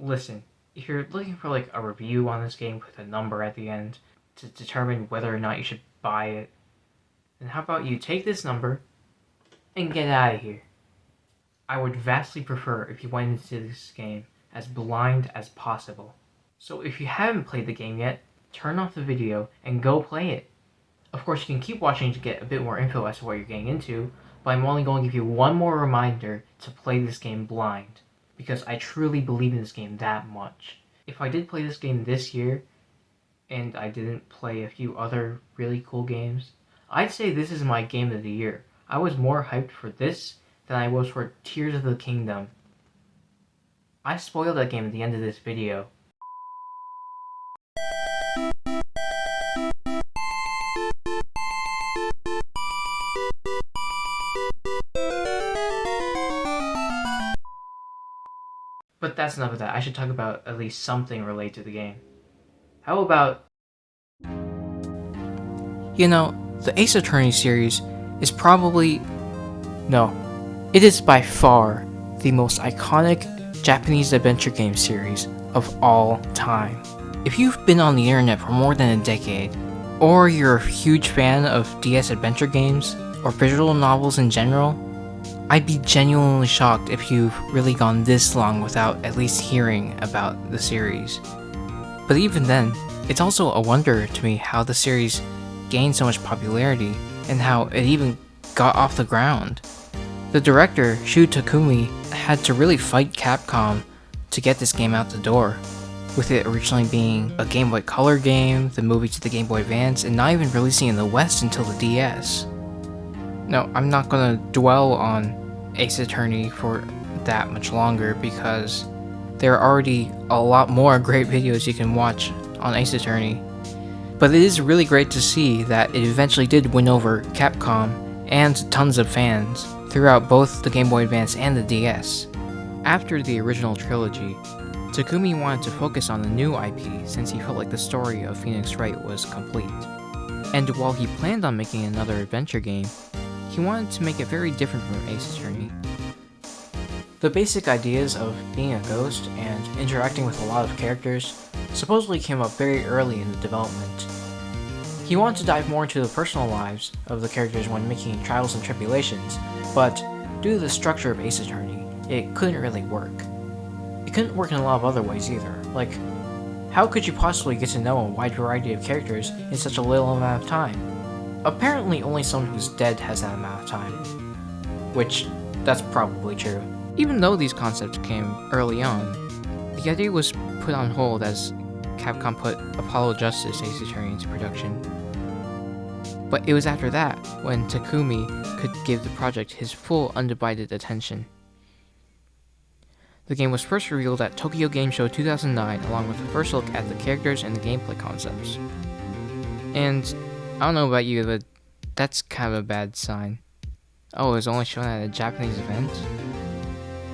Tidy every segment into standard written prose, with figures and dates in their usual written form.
Listen, if you're looking for like a review on this game with a number at the end to determine whether or not you should buy it, then how about you take this number and get out of here. I would vastly prefer if you went into this game as blind as possible. So if you haven't played the game yet, turn off the video and go play it. Of course, you can keep watching to get a bit more info as to what you're getting into, but I'm only going to give you one more reminder to play this game blind, because I truly believe in this game that much. If I did play this game this year, and I didn't play a few other really cool games, I'd say this is my game of the year. I was more hyped for this than I was for Tears of the Kingdom. I spoiled that game at the end of this video. But that's enough of that. I should talk about at least something related to the game. How about... You know, the Ace Attorney series is probably... No, it is by far the most iconic Japanese adventure game series of all time. If you've been on the internet for more than a decade, or you're a huge fan of DS adventure games, or visual novels in general, I'd be genuinely shocked if you've really gone this long without at least hearing about the series. But even then, it's also a wonder to me how the series gained so much popularity and how it even got off the ground. The director, Shu Takumi, had to really fight Capcom to get this game out the door, with it originally being a Game Boy Color game, the movie to the Game Boy Advance, and not even releasing in the West until the DS. Now, I'm not gonna dwell on Ace Attorney for that much longer because there are already a lot more great videos you can watch on Ace Attorney. But it is really great to see that it eventually did win over Capcom and tons of fans throughout both the Game Boy Advance and the DS. After the original trilogy, Takumi wanted to focus on the new IP since he felt like the story of Phoenix Wright was complete. And while he planned on making another adventure game, he wanted to make it very different from Ace Attorney. The basic ideas of being a ghost and interacting with a lot of characters supposedly came up very early in the development. He wanted to dive more into the personal lives of the characters when making Trials and Tribulations, but due to the structure of Ace Attorney, it couldn't really work. It couldn't work in a lot of other ways either, like, how could you possibly get to know a wide variety of characters in such a little amount of time? Apparently only someone who's dead has that amount of time, which, that's probably true. Even though these concepts came early on, the idea was put on hold as Capcom put Apollo Justice Ace Attorney into production. But it was after that when Takumi could give the project his full undivided attention. The game was first revealed at Tokyo Game Show 2009 along with the first look at the characters and the gameplay concepts. And I don't know about you, but that's kind of a bad sign. Oh, it was only shown at a Japanese event?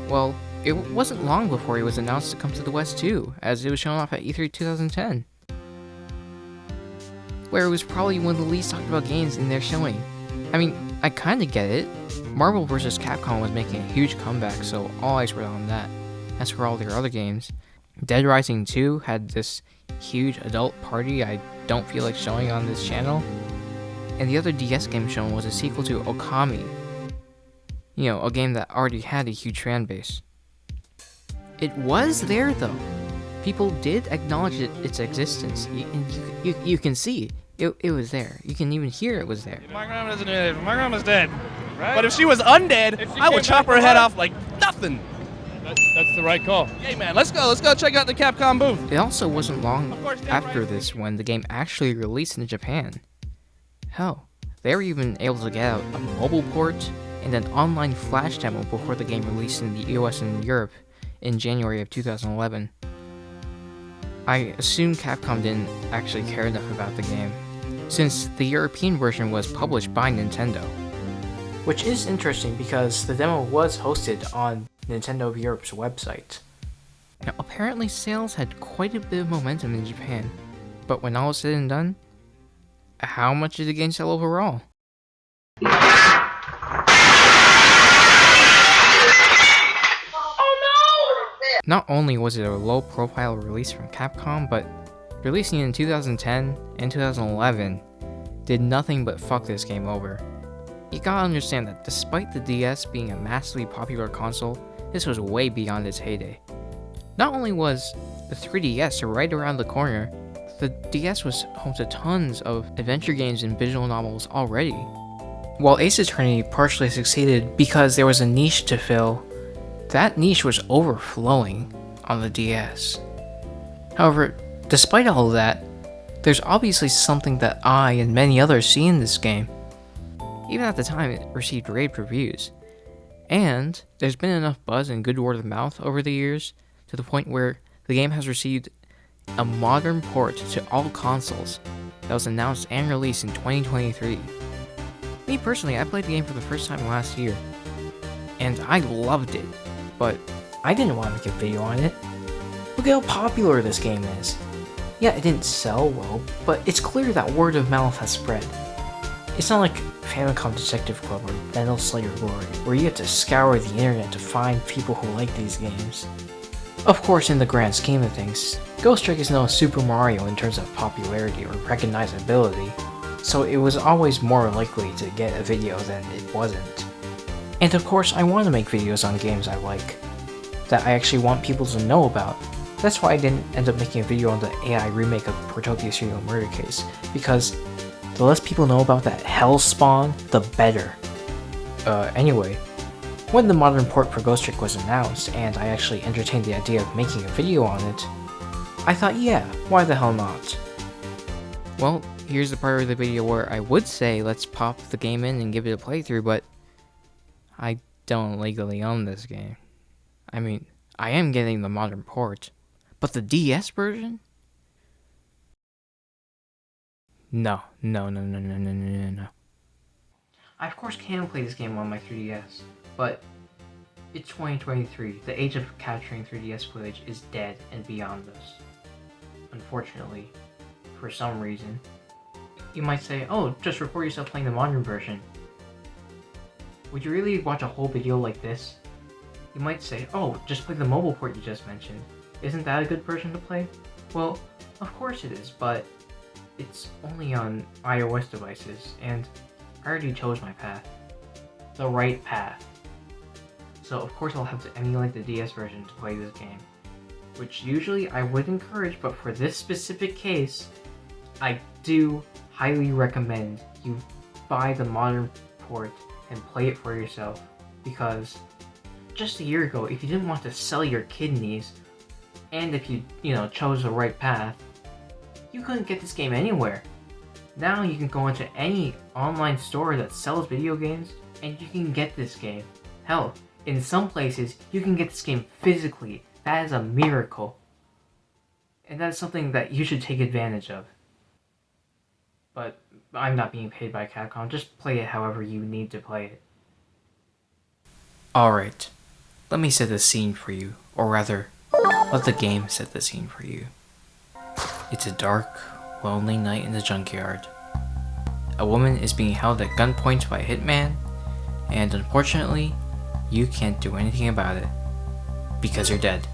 Well, it wasn't long before it was announced to come to the West too, as it was shown off at E3 2010. Where it was probably one of the least talked about games in their showing. I mean, I kinda get it. Marvel vs. Capcom was making a huge comeback, so all eyes were on that. As for all their other games, Dead Rising 2 had this huge adult party I don't feel like showing on this channel. And the other DS game shown was a sequel to Okami. You know, a game that already had a huge fan base. It was there though. People did acknowledge its existence. You can see it was there. You can even hear it was there. My grandma's dead. My grandma's dead. Right? But if she was undead, I would chop her head off like nothing. That's the right call. Hey man, let's go check out the Capcom booth. It also wasn't long after this when the game actually released in Japan. Hell, they were even able to get out a mobile port and an online flash demo before the game released in the US and Europe in January of 2011. I assume Capcom didn't actually care enough about the game, since the European version was published by Nintendo. Which is interesting because the demo was hosted on Nintendo of Europe's website. Now, apparently sales had quite a bit of momentum in Japan, but when all was said and done, how much did the game sell overall? Not only was it a low-profile release from Capcom, but releasing in 2010 and 2011 did nothing but fuck this game over. You gotta understand that despite the DS being a massively popular console, this was way beyond its heyday. Not only was the 3DS right around the corner, the DS was home to tons of adventure games and visual novels already. While Ace Attorney partially succeeded because there was a niche to fill, that niche was overflowing on the DS. However, despite all of that, there's obviously something that I and many others see in this game. Even at the time, it received rave reviews. And there's been enough buzz and good word of mouth over the years to the point where the game has received a modern port to all consoles that was announced and released in 2023. Me personally, I played the game for the first time last year, and I loved it, but I didn't want to make a video on it. Look at how popular this game is. Yeah, it didn't sell well, but it's clear that word of mouth has spread. It's not like Famicom Detective Club or Metal Slayer Glory, where you have to scour the internet to find people who like these games. Of course, in the grand scheme of things, Ghost Trick is no Super Mario in terms of popularity or recognizability, so it was always more likely to get a video than it wasn't. And of course, I want to make videos on games I like, that I actually want people to know about. That's why I didn't end up making a video on the AI remake of Protopia Serial Murder Case, because the less people know about that hellspawn, the better. Anyway, when the modern port for Ghost Trick was announced, and I actually entertained the idea of making a video on it, I thought, yeah, why the hell not? Well, here's the part of the video where I would say let's pop the game in and give it a playthrough, but I don't legally own this game. I mean, I am getting the modern port, but the DS version? No. I of course can play this game on my 3DS, but it's 2023. The age of capturing 3DS footage is dead and beyond us. Unfortunately, for some reason. You might say, oh, just record yourself playing the modern version. Would you really watch a whole video like this? You might say, oh, just play the mobile port you just mentioned. Isn't that a good version to play? Well, of course it is, but it's only on iOS devices, and I already chose my path. The right path. So of course I'll have to emulate the DS version to play this game. Which usually I would encourage, but for this specific case, I do highly recommend you buy the modern port and play it for yourself. Because just a year ago, if you didn't want to sell your kidneys, and if you chose the right path, you couldn't get this game anywhere. Now you can go into any online store that sells video games and you can get this game. Hell, in some places you can get this game physically. That is a miracle. And that is something that you should take advantage of. But I'm not being paid by Capcom, just play it however you need to play it. Alright, let me set the scene for you, or rather, let the game set the scene for you. It's a dark, lonely night in the junkyard. A woman is being held at gunpoint by a hitman, and unfortunately, you can't do anything about it. Because you're dead.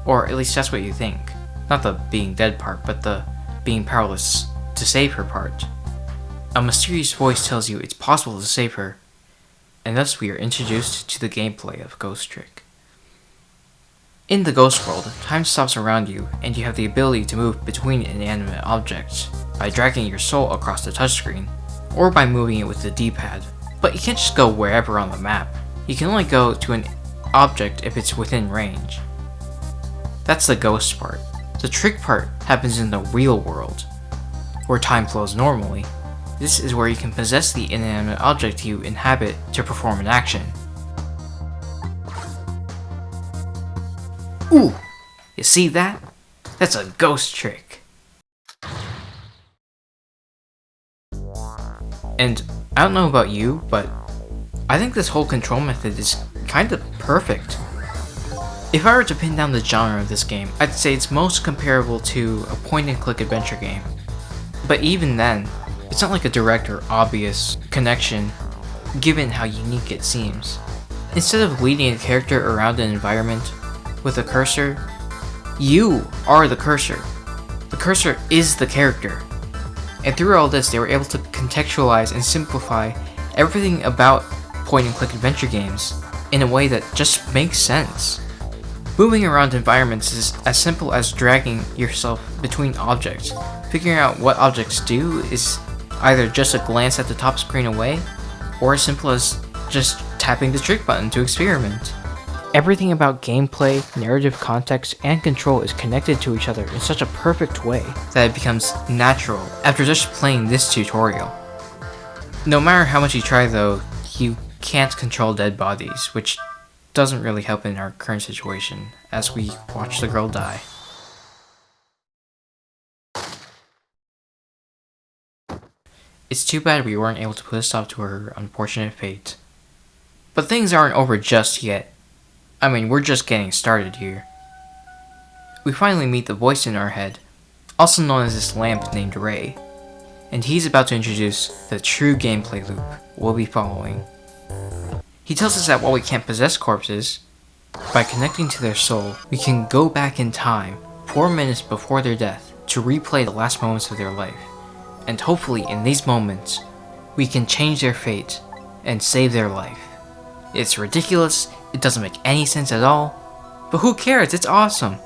Or at least that's what you think. Not the being dead part, but the being powerless to save her part. A mysterious voice tells you it's possible to save her, and thus we are introduced to the gameplay of Ghost Trick. In the ghost world, time stops around you, and you have the ability to move between inanimate objects by dragging your soul across the touchscreen, or by moving it with the D-pad. But you can't just go wherever on the map. You can only go to an object if it's within range. That's the ghost part. The trick part happens in the real world, where time flows normally. This is where you can possess the inanimate object you inhabit to perform an action. Ooh! You see that? That's a ghost trick. And I don't know about you, but I think this whole control method is kind of perfect. If I were to pin down the genre of this game, I'd say it's most comparable to a point-and-click adventure game. But even then, it's not like a direct or obvious connection, given how unique it seems. Instead of leading a character around an environment, with a cursor, you are the cursor. The cursor is the character. And through all this, they were able to contextualize and simplify everything about point-and-click adventure games in a way that just makes sense. Moving around environments is as simple as dragging yourself between objects. Figuring out what objects do is either just a glance at the top screen away, or as simple as just tapping the trick button to experiment. Everything about gameplay, narrative context, and control is connected to each other in such a perfect way that it becomes natural after just playing this tutorial. No matter how much you try though, you can't control dead bodies, which doesn't really help in our current situation as we watch the girl die. It's too bad we weren't able to put a stop to her unfortunate fate. But things aren't over just yet. I mean, we're just getting started here. We finally meet the voice in our head, also known as this lamp named Ray, and he's about to introduce the true gameplay loop we'll be following. He tells us that while we can't possess corpses, by connecting to their soul, we can go back in time 4 minutes before their death to replay the last moments of their life, and hopefully in these moments, we can change their fate and save their life. It's ridiculous, it doesn't make any sense at all, but who cares, it's awesome!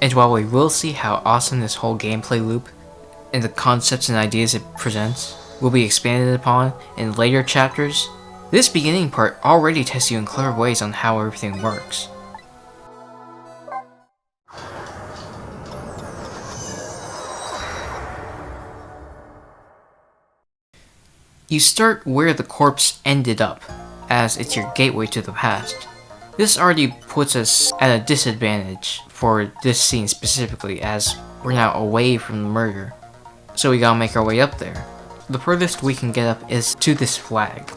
And while we will see how awesome this whole gameplay loop and the concepts and ideas it presents will be expanded upon in later chapters, this beginning part already tests you in clever ways on how everything works. You start where the corpse ended up, as it's your gateway to the past. This already puts us at a disadvantage for this scene specifically, as we're now away from the murder, so we gotta make our way up there. The furthest we can get up is to this flag.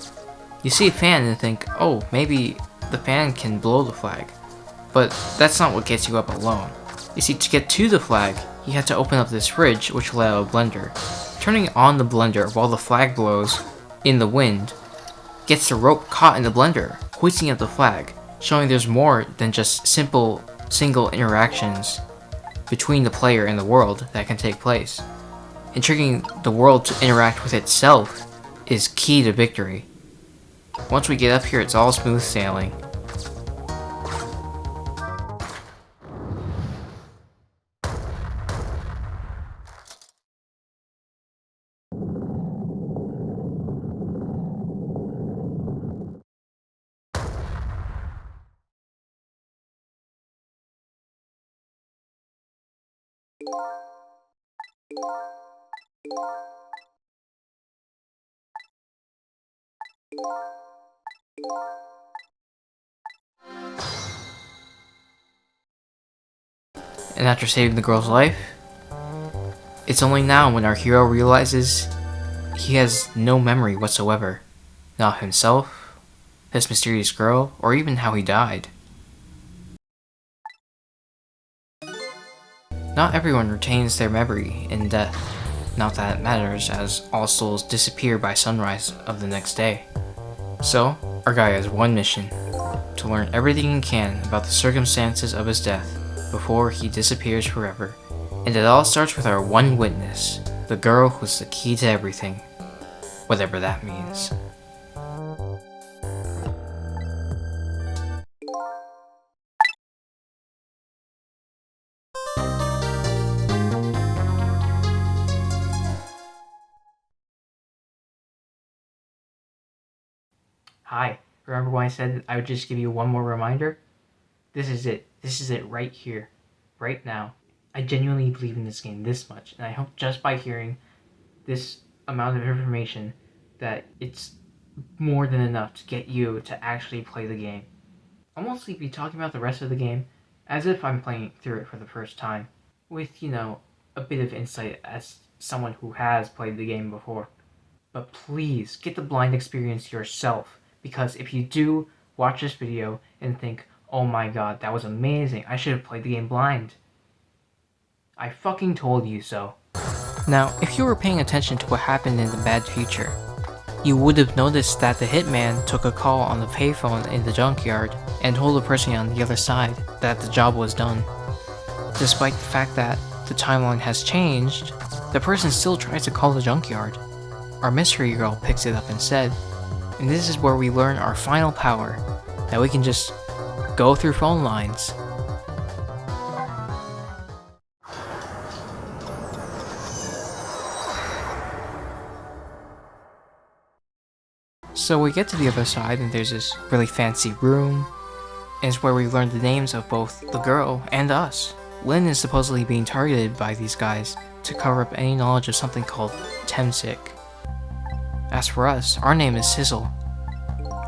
You see a fan and think, oh, maybe the fan can blow the flag, but that's not what gets you up alone. You see, to get to the flag, you have to open up this fridge, which will let out a blender. Turning on the blender while the flag blows in the wind gets the rope caught in the blender, hoisting up the flag, showing there's more than just simple single interactions between the player and the world that can take place. And triggering the world to interact with itself is key to victory. Once we get up here, it's all smooth sailing. And after saving the girl's life, it's only now when our hero realizes he has no memory whatsoever. Not himself, this mysterious girl, or even how he died. Not everyone retains their memory in death. Not that it matters, as all souls disappear by sunrise of the next day. So, our guy has one mission: to learn everything he can about the circumstances of his death before he disappears forever. And it all starts with our one witness, the girl who's the key to everything, whatever that means. Hi, remember when I said I would just give you one more reminder? This is it. This is it right here. Right now. I genuinely believe in this game this much, and I hope just by hearing this amount of information that it's more than enough to get you to actually play the game. I'll mostly be talking about the rest of the game as if I'm playing through it for the first time, with, a bit of insight as someone who has played the game before. But please, get the blind experience yourself, because if you do watch this video and think, oh my god, that was amazing, I should have played the game blind, I fucking told you so. Now, if you were paying attention to what happened in the bad future, you would have noticed that the hitman took a call on the payphone in the junkyard and told the person on the other side that the job was done. Despite the fact that the timeline has changed, the person still tries to call the junkyard. Our mystery girl picks it up instead, and this is where we learn our final power, that we can just go through phone lines. So we get to the other side and there's this really fancy room, and it's where we learn the names of both the girl and us. Lynn is supposedly being targeted by these guys to cover up any knowledge of something called Temsic. As for us, our name is Sizzle.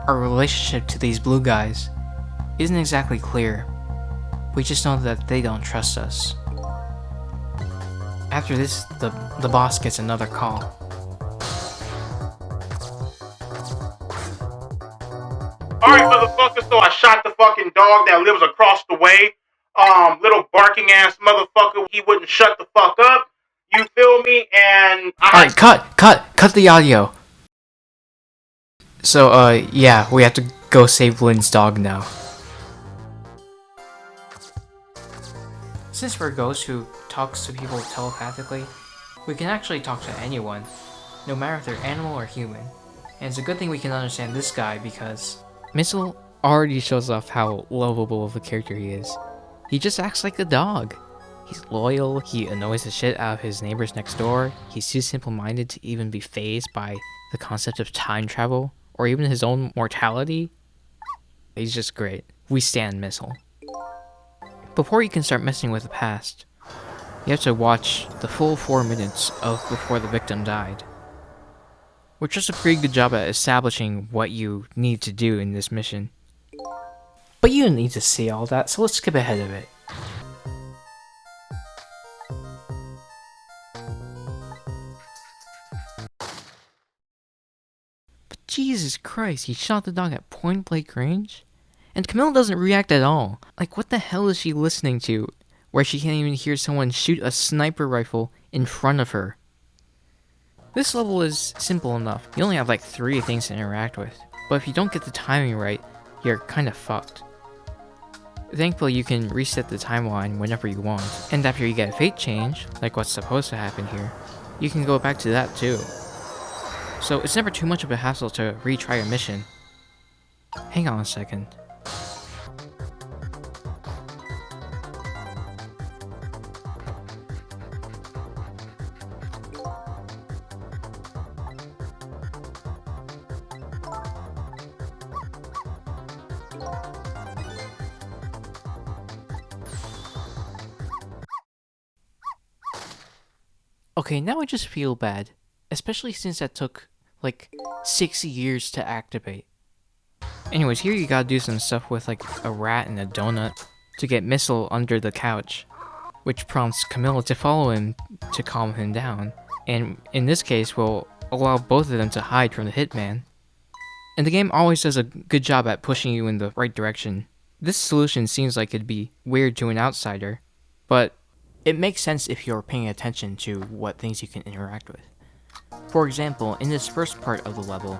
Our relationship to these blue guys isn't exactly clear. We just know that they don't trust us. After this, the boss gets another call. Alright, motherfucker, so I shot the fucking dog that lives across the way. Little barking ass motherfucker, he wouldn't shut the fuck up. You feel me? And Alright, cut the audio. So, yeah, we have to go save Lynn's dog now. Since we're ghosts who talks to people telepathically, we can actually talk to anyone, no matter if they're animal or human. And it's a good thing we can understand this guy because Missile already shows off how lovable of a character he is. He just acts like a dog. He's loyal, he annoys the shit out of his neighbors next door, he's too simple-minded to even be fazed by the concept of time travel, or even his own mortality. He's just great. We stand Missile. Before you can start messing with the past, you have to watch the full 4 minutes of before the victim died, which does a pretty good job at establishing what you need to do in this mission. But you don't need to see all that, so let's skip ahead of it. But Jesus Christ, he shot the dog at point blank range? And Camilla doesn't react at all. Like, what the hell is she listening to, where she can't even hear someone shoot a sniper rifle in front of her? This level is simple enough. You only have like 3 things to interact with, but if you don't get the timing right, you're kinda fucked. Thankfully, you can reset the timeline whenever you want, and after you get a fate change, like what's supposed to happen here, you can go back to that too. So it's never too much of a hassle to retry your mission. Hang on a second. Okay, now I just feel bad, especially since that took like 6 years to activate. Anyways, here you gotta do some stuff with like a rat and a donut to get Missile under the couch, which prompts Camilla to follow him to calm him down, and in this case will allow both of them to hide from the hitman. And the game always does a good job at pushing you in the right direction. This solution seems like it'd be weird to an outsider, but it makes sense if you're paying attention to what things you can interact with. For example, in this first part of the level,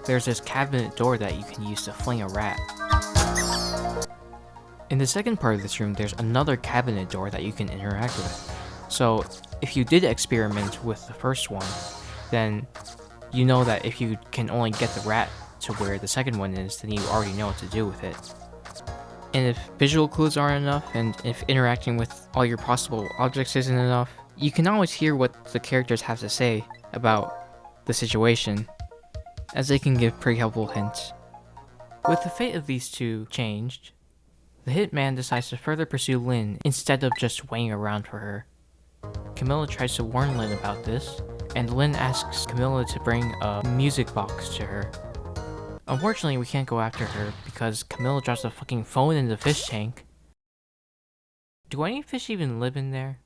there's this cabinet door that you can use to fling a rat. In the second part of this room, there's another cabinet door that you can interact with. So, if you did experiment with the first one, then you know that if you can only get the rat to where the second one is, then you already know what to do with it. And if visual clues aren't enough, and if interacting with all your possible objects isn't enough, you can always hear what the characters have to say about the situation, as they can give pretty helpful hints. With the fate of these two changed, the hitman decides to further pursue Lynn instead of just waiting around for her. Camilla tries to warn Lynn about this, and Lynn asks Camilla to bring a music box to her. Unfortunately, we can't go after her because Camilla drops the fucking phone in the fish tank. Do any fish even live in there?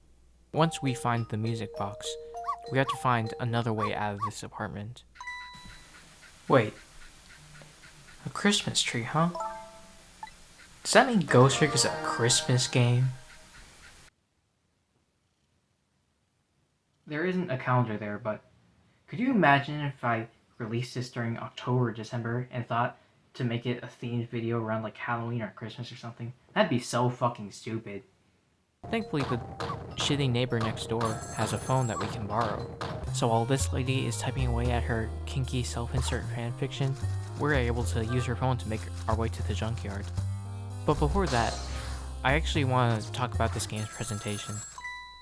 Once we find the music box, we have to find another way out of this apartment. Wait. A Christmas tree, huh? Does that mean Ghost Trick is a Christmas game? There isn't a calendar there, but could you imagine if I released this during October or December and thought to make it a themed video around like Halloween or Christmas or something. That'd be so fucking stupid. Thankfully, the shitty neighbor next door has a phone that we can borrow. So while this lady is typing away at her kinky self-insert fanfiction, we're able to use her phone to make our way to the junkyard. But before that, I actually want to talk about this game's presentation,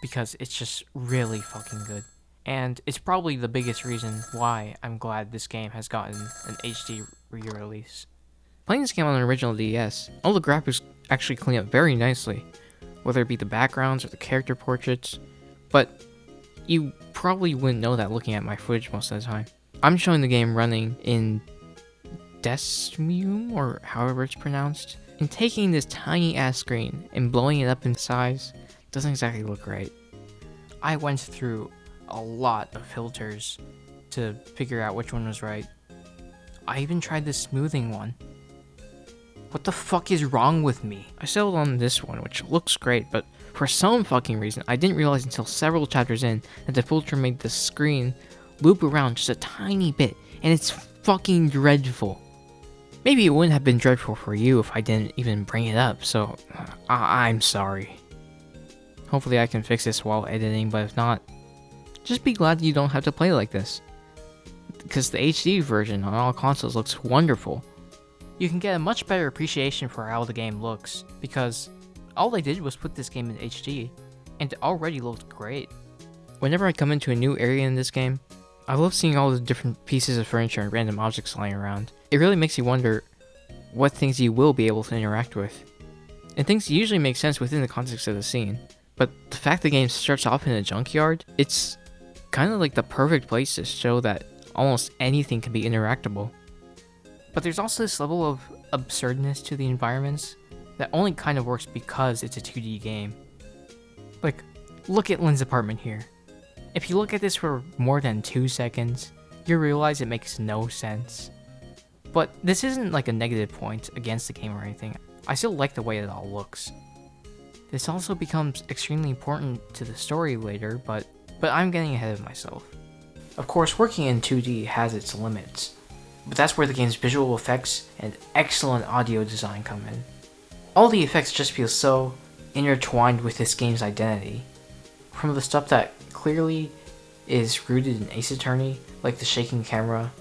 because it's just really fucking good. And it's probably the biggest reason why I'm glad this game has gotten an HD re-release. Playing this game on an original DS, all the graphics actually clean up very nicely, whether it be the backgrounds or the character portraits, but you probably wouldn't know that looking at my footage most of the time. I'm showing the game running in Desmium, or however it's pronounced, and taking this tiny ass screen and blowing it up in size doesn't exactly look right. I went through a lot of filters to figure out which one was right. I even tried the smoothing one. What the fuck is wrong with me? I settled on this one, which looks great, but for some fucking reason, I didn't realize until several chapters in that the filter made the screen loop around just a tiny bit, and it's fucking dreadful. Maybe it wouldn't have been dreadful for you if I didn't even bring it up, so I'm sorry. Hopefully I can fix this while editing, but if not, just be glad you don't have to play like this. Because the HD version on all consoles looks wonderful. You can get a much better appreciation for how the game looks, because all they did was put this game in HD, and it already looked great. Whenever I come into a new area in this game, I love seeing all the different pieces of furniture and random objects lying around. It really makes you wonder what things you will be able to interact with. And things usually make sense within the context of the scene, but the fact the game starts off in a junkyard, it's kind of like the perfect place to show that almost anything can be interactable. But there's also this level of absurdness to the environments that only kind of works because it's a 2D game. Like, look at Lynn's apartment here. If you look at this for more than 2 seconds, you realize it makes no sense. But this isn't like a negative point against the game or anything. I still like the way it all looks. This also becomes extremely important to the story later, but I'm getting ahead of myself. Of course, working in 2D has its limits, but that's where the game's visual effects and excellent audio design come in. All the effects just feel so intertwined with this game's identity. From the stuff that clearly is rooted in Ace Attorney, like the shaking camera,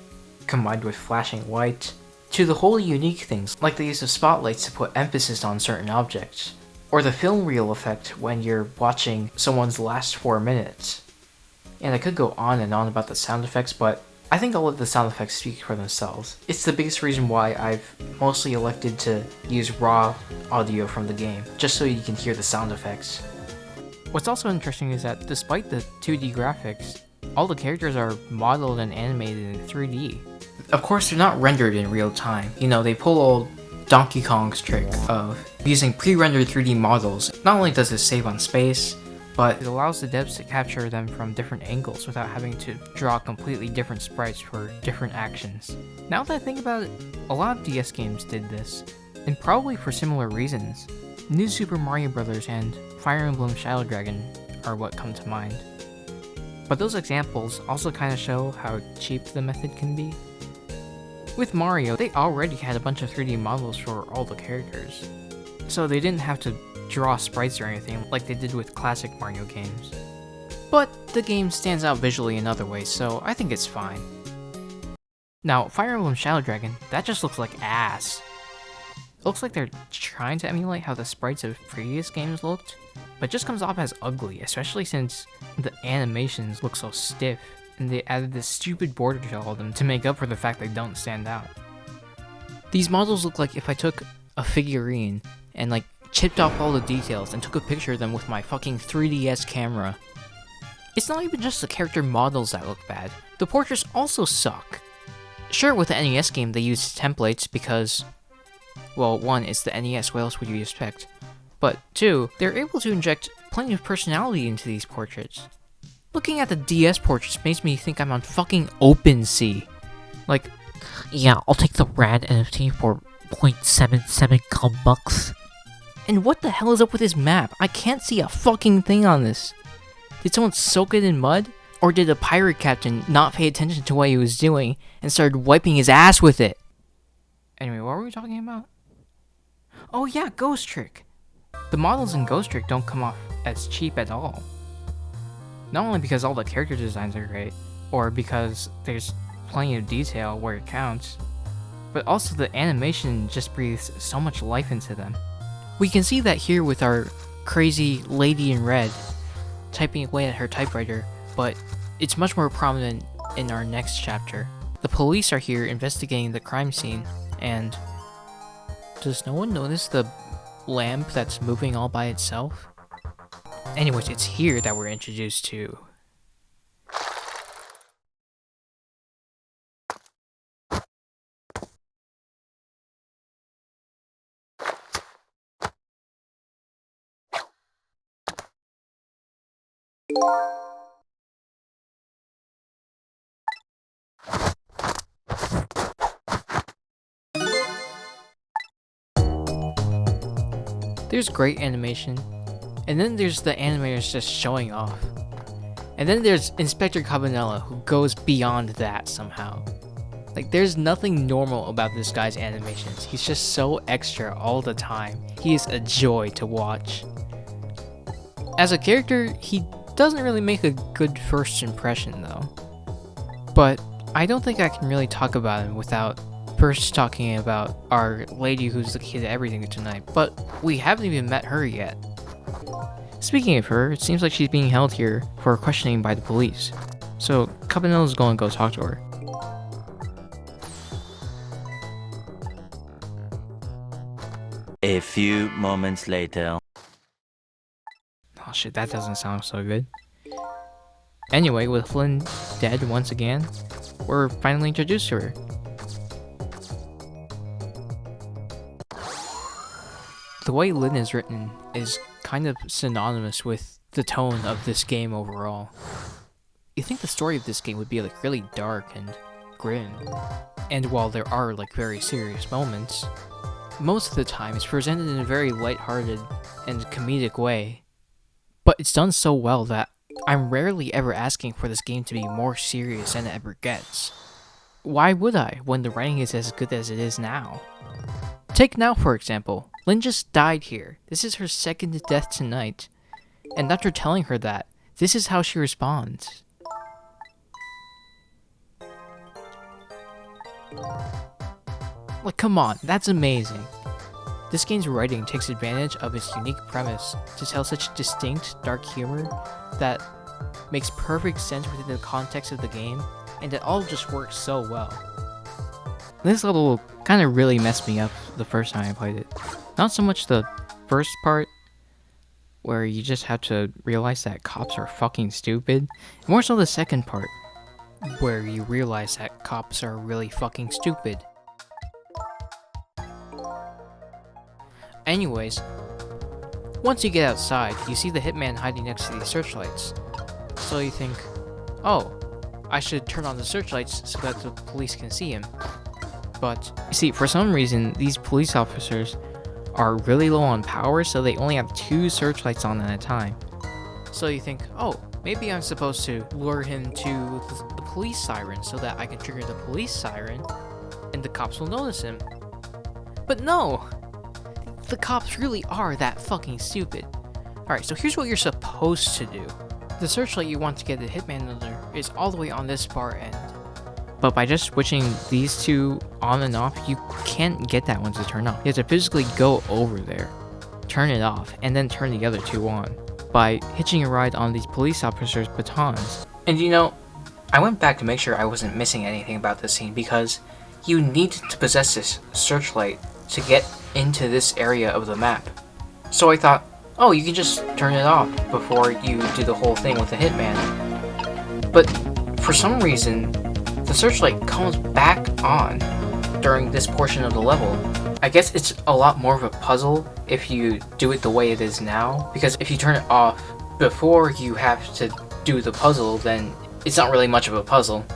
combined with flashing light, to the wholly unique things, like the use of spotlights to put emphasis on certain objects, or the film reel effect when you're watching someone's last 4 minutes. And I could go on and on about the sound effects, but I think I'll let the sound effects speak for themselves. It's the biggest reason why I've mostly elected to use raw audio from the game, just so you can hear the sound effects. What's also interesting is that despite the 2D graphics, all the characters are modeled and animated in 3D. Of course, they're not rendered in real time. You know, they pull old Donkey Kong's trick of using pre-rendered 3D models. Not only does this save on space, but it allows the devs to capture them from different angles without having to draw completely different sprites for different actions. Now that I think about it, a lot of DS games did this, and probably for similar reasons. New Super Mario Bros. And Fire Emblem Shadow Dragon are what come to mind. But those examples also kind of show how cheap the method can be. With Mario, they already had a bunch of 3D models for all the characters, so they didn't have to draw sprites or anything like they did with classic Mario games. But the game stands out visually in other ways, so I think it's fine. Now, Fire Emblem Shadow Dragon, that just looks like ass. It looks like they're trying to emulate how the sprites of previous games looked, but just comes off as ugly, especially since the animations look so stiff, and they added this stupid border to all of them to make up for the fact they don't stand out. These models look like if I took a figurine and like chipped off all the details and took a picture of them with my fucking 3DS camera. It's not even just the character models that look bad, the portraits also suck. Sure, with the NES game they used templates because, well, 1, it's the NES, what else would you expect? But 2, they're able to inject plenty of personality into these portraits. Looking at the DS portraits makes me think I'm on fucking OpenSea. Like, yeah, I'll take the rad NFT for 0.77 bucks. And what the hell is up with this map? I can't see a fucking thing on this. Did someone soak it in mud? Or did the pirate captain not pay attention to what he was doing and started wiping his ass with it? Anyway, what were we talking about? Oh yeah, Ghost Trick. The models in Ghost Trick don't come off as cheap at all. Not only because all the character designs are great, or because there's plenty of detail where it counts, but also the animation just breathes so much life into them. We can see that here with our crazy lady in red typing away at her typewriter, but it's much more prominent in our next chapter. The police are here investigating the crime scene, and does no one notice the lamp that's moving all by itself? Anyways, it's here that we're introduced to there's great animation, and then there's the animators just showing off. And then there's Inspector Cabanela, who goes beyond that somehow. Like, there's nothing normal about this guy's animations. He's just so extra all the time. He is a joy to watch. As a character, he doesn't really make a good first impression though. But I don't think I can really talk about him without first talking about our lady who's the key to everything tonight, but we haven't even met her yet. Speaking of her, it seems like she's being held here for questioning by the police. So Cabanela's going to go talk to her. A few moments later. Oh shit, that doesn't sound so good. Anyway, with Flynn dead once again, we're finally introduced to her. The way Lynn is written is kind of synonymous with the tone of this game overall. You think the story of this game would be like really dark and grim, and while there are like very serious moments, most of the time it's presented in a very lighthearted and comedic way. But it's done so well that I'm rarely ever asking for this game to be more serious than it ever gets. Why would I, when the writing is as good as it is now? Take Now for example. Lynn just died here. This is her second death tonight. And after telling her that, this is how she responds. Like, come on, that's amazing. This game's writing takes advantage of its unique premise to tell such distinct, dark humor that makes perfect sense within the context of the game, and it all just works so well. This level kind of really messed me up the first time I played it. Not so much the first part, where you just have to realize that cops are fucking stupid, more so the second part, where you realize that cops are really fucking stupid. Anyways, once you get outside, you see the hitman hiding next to these searchlights. So you think, oh, I should turn on the searchlights so that the police can see him. But, you see, for some reason, these police officers are really low on power, so they only have 2 searchlights on at a time. So you think, oh, maybe I'm supposed to lure him to the police siren so that I can trigger the police siren and the cops will notice him. But no! The cops really are that fucking stupid. Alright, so here's what you're supposed to do. The searchlight you want to get the hitman under is all the way on this far end. But by just switching these 2 on and off, you can't get that one to turn off. You have to physically go over there, turn it off, and then turn the other 2 on by hitching a ride on these police officers' batons. And you know, I went back to make sure I wasn't missing anything about this scene because you need to possess this searchlight to get into this area of the map. So I thought, oh, you can just turn it off before you do the whole thing with the hitman. But for some reason, the searchlight comes back on during this portion of the level. I guess it's a lot more of a puzzle if you do it the way it is now, because if you turn it off before you have to do the puzzle, then it's not really much of a puzzle.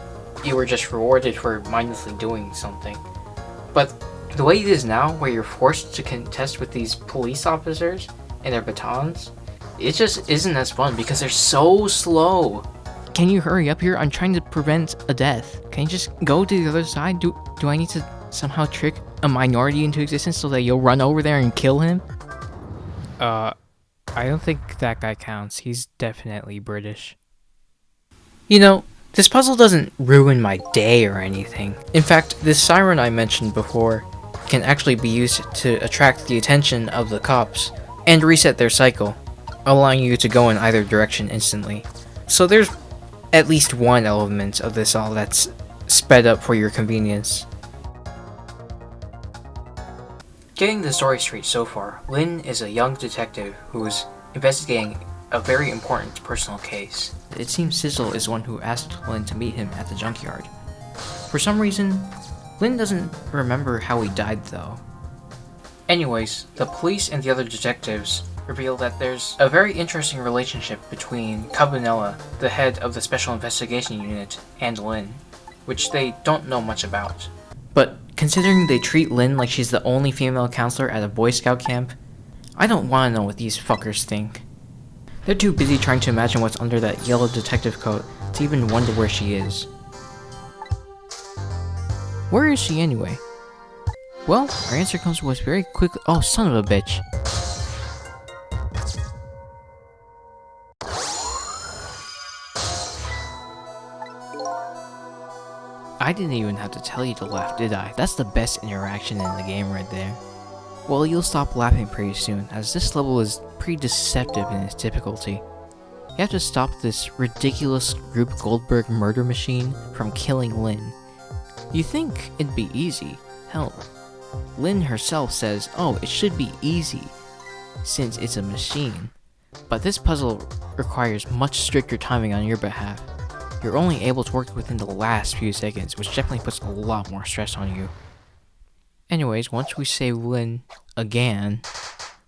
You were just rewarded for mindlessly doing something. But the way it is now, where you're forced to contest with these police officers and their batons, it just isn't as fun because they're so slow. can you hurry up here? I'm trying to prevent a death. Can you just go to the other side? Do I need to somehow trick a minority into existence so that you'll run over there and kill him? I don't think that guy counts. He's definitely British. You know, this puzzle doesn't ruin my day or anything. In fact, this siren I mentioned before can actually be used to attract the attention of the cops and reset their cycle, allowing you to go in either direction instantly. So there's at least one element of this all that's sped up for your convenience. Getting the story straight so far, Lynn is a young detective who's investigating a very important personal case. It seems Sizzle is the one who asked Lynn to meet him at the junkyard. For some reason, Lynn doesn't remember how he died though. Anyways, the police and the other detectives reveal that there's a very interesting relationship between Cabanella, the head of the Special Investigation Unit, and Lynn, which they don't know much about. But considering they treat Lynn like she's the only female counselor at a Boy Scout camp, I don't want to know what these fuckers think. They're too busy trying to imagine what's under that yellow detective coat to even wonder where she is. Where is she anyway? Well, our answer comes with very quickly. Oh, son of a bitch. I didn't even have to tell you to laugh, did I? That's the best interaction in the game right there. Well, you'll stop laughing pretty soon, as this level is pretty deceptive in its difficulty. You have to stop this ridiculous Rube Goldberg murder machine from killing Lynn. You think it'd be easy. Hell, Lynn herself says, oh, it should be easy, since it's a machine. But this puzzle requires much stricter timing on your behalf. You're only able to work within the last few seconds, which definitely puts a lot more stress on you. Anyways, once we save Lynn again,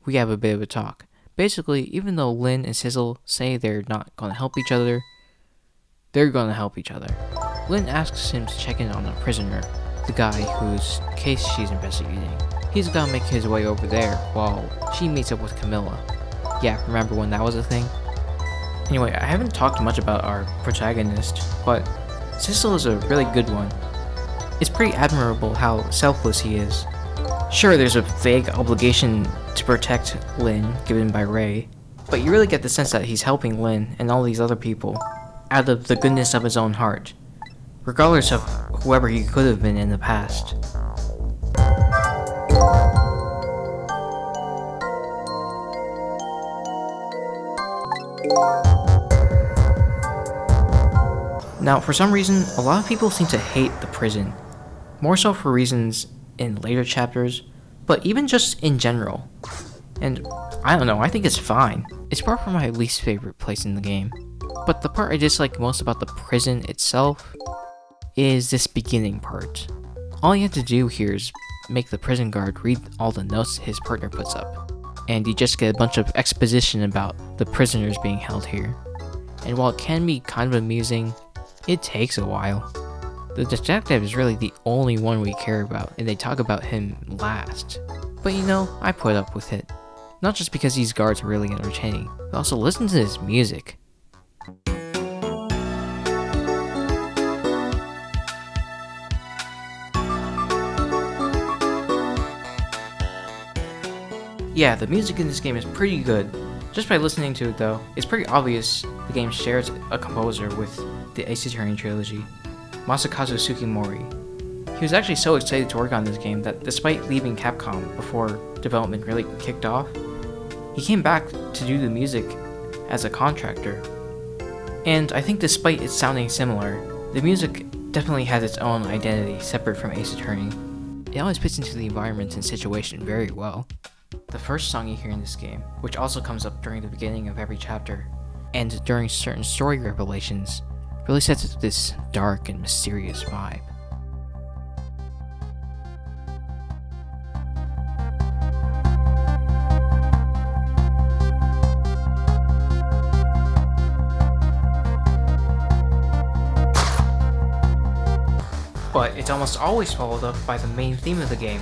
we have a bit of a talk. Basically, even though Lynn and Sizzle say they're not gonna help each other, they're gonna help each other. Lynn asks him to check in on a prisoner, the guy whose case she's investigating. He's gonna make his way over there while she meets up with Camilla. Yeah, remember when that was a thing? Anyway, I haven't talked much about our protagonist, but Sizzle is a really good one. It's pretty admirable how selfless he is. Sure, there's a vague obligation to protect Lynn given by Ray, but you really get the sense that he's helping Lynn and all these other people out of the goodness of his own heart, regardless of whoever he could have been in the past. Now, for some reason, a lot of people seem to hate the prison. More so for reasons in later chapters, but even just in general. And I don't know, I think it's fine. It's far from my least favorite place in the game. But the part I dislike most about the prison itself is this beginning part. All you have to do here is make the prison guard read all the notes his partner puts up, and you just get a bunch of exposition about the prisoners being held here. And while it can be kind of amusing, it takes a while. The detective is really the only one we care about, and they talk about him last. But you know, I put up with it. Not just because these guards are really entertaining, but also listen to his music. Yeah, the music in this game is pretty good. Just by listening to it though, it's pretty obvious the game shares a composer with the Ace Attorney trilogy, Masakazu Sukimori. He was actually so excited to work on this game that despite leaving Capcom before development really kicked off, he came back to do the music as a contractor. And I think despite it sounding similar, the music definitely has its own identity separate from Ace Attorney. It always fits into the environment and situation very well. The first song you hear in this game, which also comes up during the beginning of every chapter, and during certain story revelations, really sets this dark and mysterious vibe. But it's almost always followed up by the main theme of the game,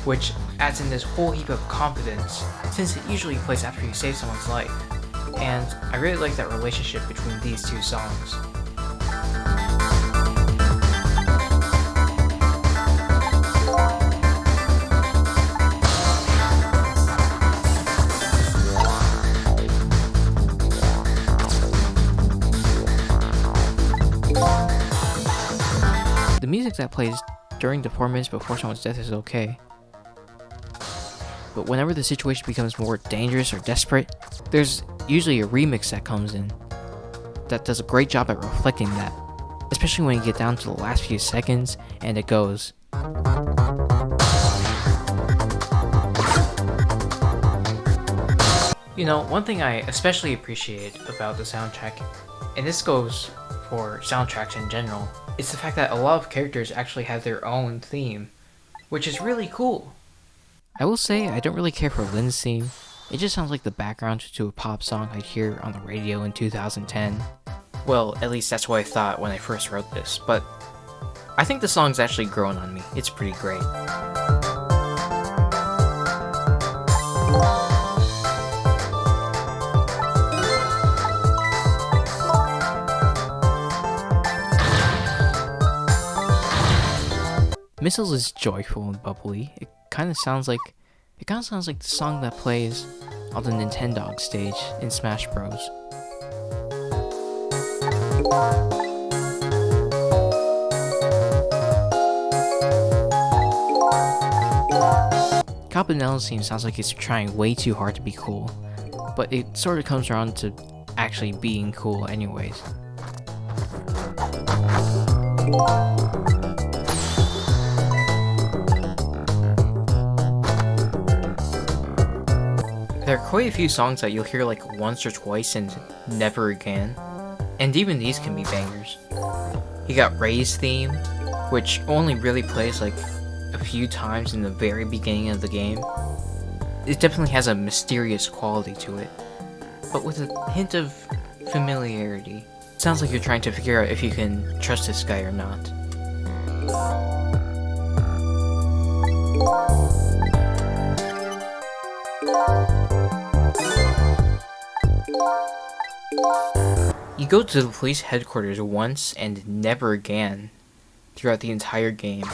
which adds in this whole heap of confidence, since it usually plays after you save someone's life. And I really like that relationship between these two songs. music that plays during the 4 minutes before someone's death is okay. But whenever the situation becomes more dangerous or desperate, there's usually a remix that comes in that does a great job at reflecting that, especially when you get down to the last few seconds and it goes. You know, one thing I especially appreciate about the soundtrack, and this goes for soundtracks in general, is the fact that a lot of characters actually have their own theme, which is really cool. I will say I don't really care for Lynn's theme. It just sounds like the background to a pop song I'd hear on the radio in 2010. Well, at least that's what I thought when I first wrote this, but I think the song's actually grown on me. It's pretty great. Missiles is joyful and bubbly. It kind of sounds like the song that plays on the Nintendo stage in Smash Bros. Campanella's theme sounds like it's trying way too hard to be cool, but it sort of comes around to actually being cool anyways. There are quite a few songs that you'll hear like once or twice and never again, and even these can be bangers. You got Ray's theme, which only really plays like a few times in the very beginning of the game. It definitely has a mysterious quality to it, but with a hint of familiarity. It sounds like you're trying to figure out if you can trust this guy or not. You go to the police headquarters once and never again throughout the entire game.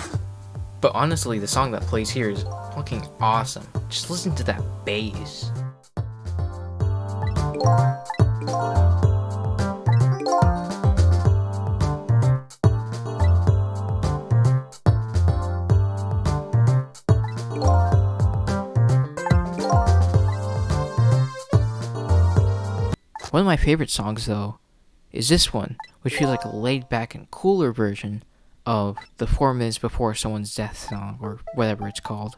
But honestly, the song that plays here is fucking awesome. Just listen to that bass. One of my favorite songs, though, is this one, which feels like a laid-back and cooler version of the 4 minutes before someone's death song, or whatever it's called.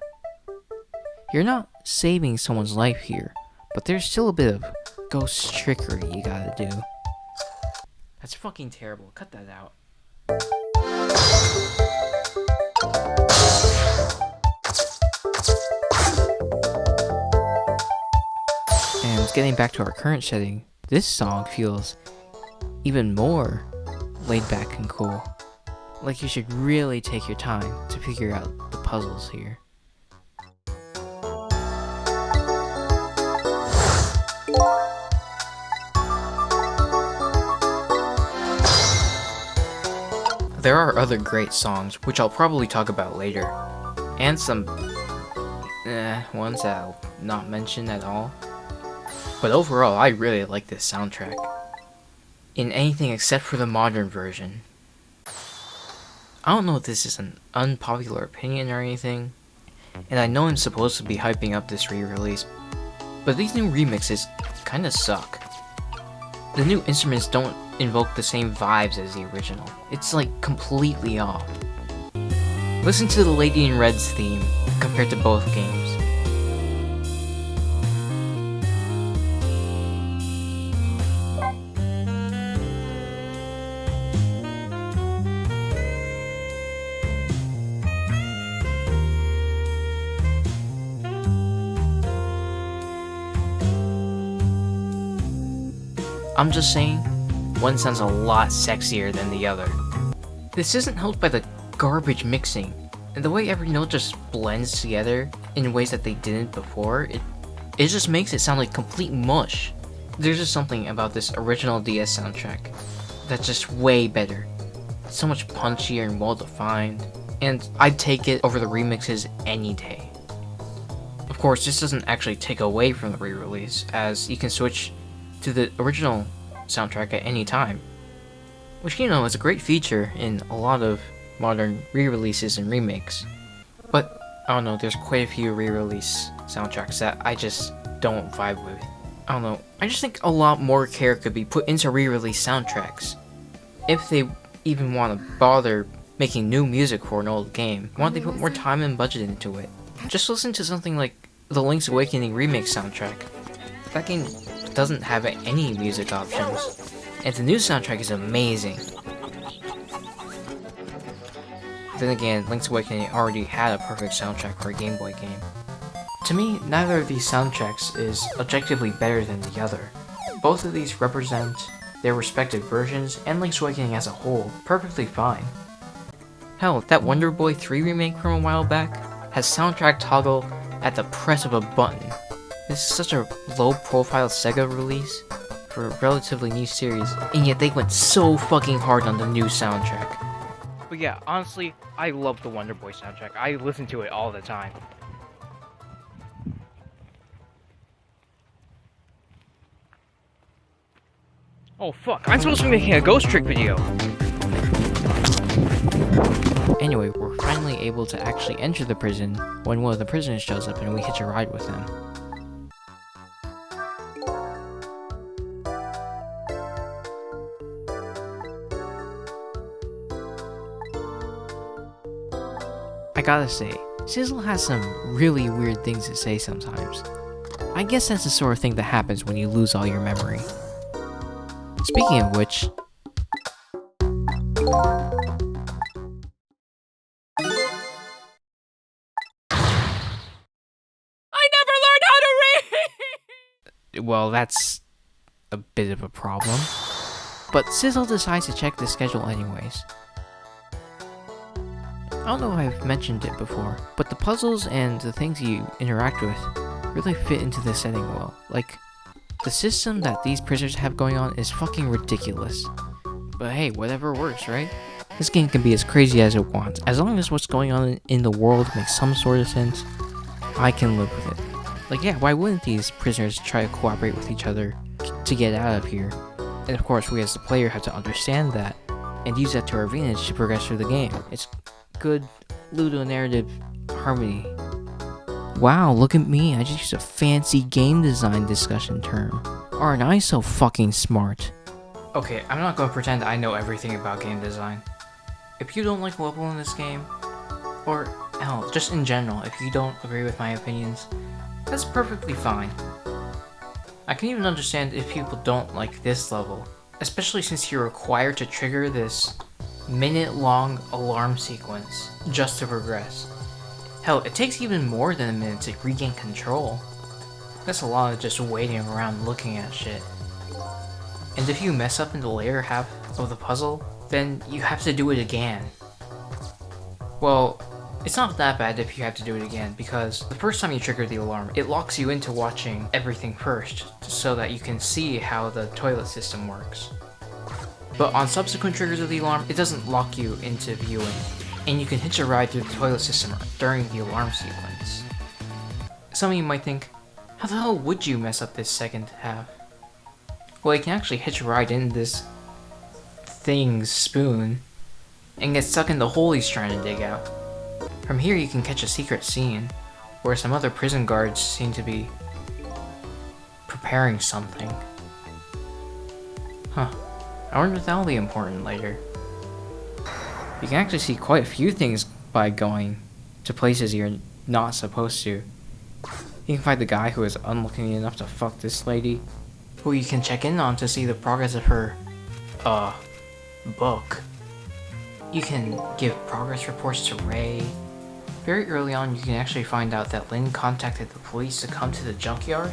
You're not saving someone's life here, but there's still a bit of ghost trickery you gotta do. That's fucking terrible. Cut that out. And getting back to our current setting, this song feels even more laid back and cool. Like you should really take your time to figure out the puzzles here. There are other great songs, which I'll probably talk about later, and some ones that I'll not mention at all. But overall, I really like this soundtrack. In anything except for the modern version. I don't know if this is an unpopular opinion or anything, and I know I'm supposed to be hyping up this re-release, but these new remixes kinda suck. The new instruments don't invoke the same vibes as the original. It's like completely off. Listen to the Lady in Red's theme compared to both games. I'm just saying, one sounds a lot sexier than the other. This isn't helped by the garbage mixing, and the way every note just blends together in ways that they didn't before, it just makes it sound like complete mush. There's just something about this original DS soundtrack that's just way better. It's so much punchier and well defined, and I'd take it over the remixes any day. Of course, this doesn't actually take away from the re-release, as you can switch to the original soundtrack at any time, which, you know, is a great feature in a lot of modern re-releases and remakes. But, I don't know, there's quite a few re-release soundtracks that I just don't vibe with. I don't know, I just think a lot more care could be put into re-release soundtracks. If they even want to bother making new music for an old game, why don't they put more time and budget into it? Just listen to something like the Link's Awakening remake soundtrack. That game doesn't have any music options, and the new soundtrack is amazing. Then again, Link's Awakening already had a perfect soundtrack for a Game Boy game. To me, neither of these soundtracks is objectively better than the other. Both of these represent their respective versions, and Link's Awakening as a whole, perfectly fine. Hell, that Wonder Boy 3 remake from a while back has soundtrack toggle at the press of a button. This is such a low-profile Sega release for a relatively new series, and yet they went so fucking hard on the new soundtrack. But yeah, honestly, I love the Wonder Boy soundtrack. I listen to it all the time. Oh fuck, I'm supposed to be making a Ghost Trick video! Anyway, we're finally able to actually enter the prison when one of the prisoners shows up and we hitch a ride with him. I gotta say, Sizzle has some really weird things to say sometimes. I guess that's the sort of thing that happens when you lose all your memory. Speaking of which, well, that's a bit of a problem. But Sizzle decides to check the schedule anyways. I don't know if I've mentioned it before, but the puzzles and the things you interact with really fit into the setting well. Like, the system that these prisoners have going on is fucking ridiculous. But hey, whatever works, right? This game can be as crazy as it wants. As long as what's going on in the world makes some sort of sense, I can live with it. Like, yeah, why wouldn't these prisoners try to cooperate with each other to get out of here? And of course, we as the player have to understand that and use that to our advantage to progress through the game. It's good ludonarrative harmony. Wow, look at me, I just used a fancy game design discussion term. Aren't I so fucking smart? Okay, I'm not gonna pretend I know everything about game design. If you don't like the level in this game, or hell, just in general, if you don't agree with my opinions, that's perfectly fine. I can even understand if people don't like this level, especially since you're required to trigger this minute-long alarm sequence just to progress. Hell, it takes even more than a minute to regain control. That's a lot of just waiting around looking at shit. And if you mess up in the later half of the puzzle, then you have to do it again. Well, it's not that bad if you have to do it again, because the first time you trigger the alarm, it locks you into watching everything first, so that you can see how the toilet system works. But on subsequent triggers of the alarm, it doesn't lock you into viewing, and you can hitch a ride through the toilet system during the alarm sequence. Some of you might think, how the hell would you mess up this second half? Well, you can actually hitch a ride in this thing's spoon, and get stuck in the hole he's trying to dig out. From here you can catch a secret scene, where some other prison guards seem to be preparing something. Huh. I wonder if that'll be important later. You can actually see quite a few things by going to places you're not supposed to. You can find the guy who is unlucky enough to fuck this lady, who you can check in on to see the progress of her, book. You can give progress reports to Ray. Very early on, you can actually find out that Lynn contacted the police to come to the junkyard,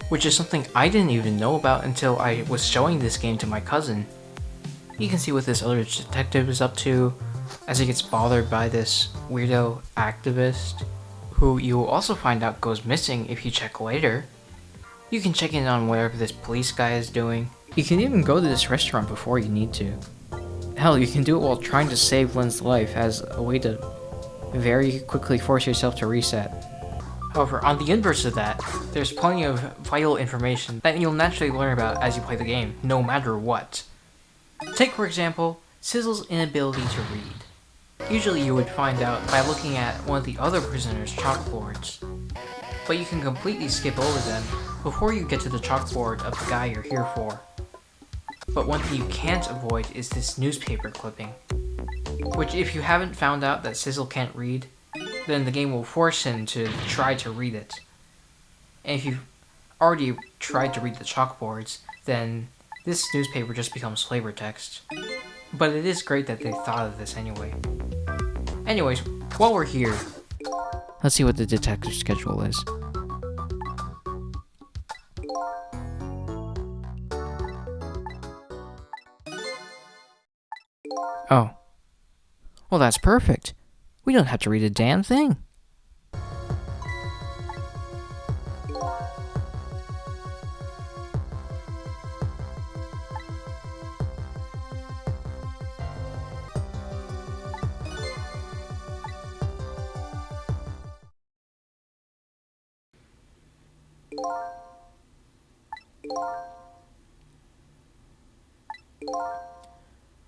which is something I didn't even know about until I was showing this game to my cousin. You can see what this other detective is up to, as he gets bothered by this weirdo activist, who you will also find out goes missing if you check later. You can check in on whatever this police guy is doing. You can even go to this restaurant before you need to. Hell, you can do it while trying to save Lynn's life as a way to very quickly force yourself to reset. However, on the inverse of that, there's plenty of vital information that you'll naturally learn about as you play the game, no matter what. Take, for example, Sizzle's inability to read. Usually you would find out by looking at one of the other prisoners' chalkboards, but you can completely skip over them before you get to the chalkboard of the guy you're here for. But one thing you can't avoid is this newspaper clipping, which if you haven't found out that Sizzle can't read, then the game will force him to try to read it. And if you've already tried to read the chalkboards, then this newspaper just becomes flavor text. But it is great that they thought of this anyway. Anyways, while we're here, let's see what the detective schedule is. Oh. Well, that's perfect. We don't have to read a damn thing.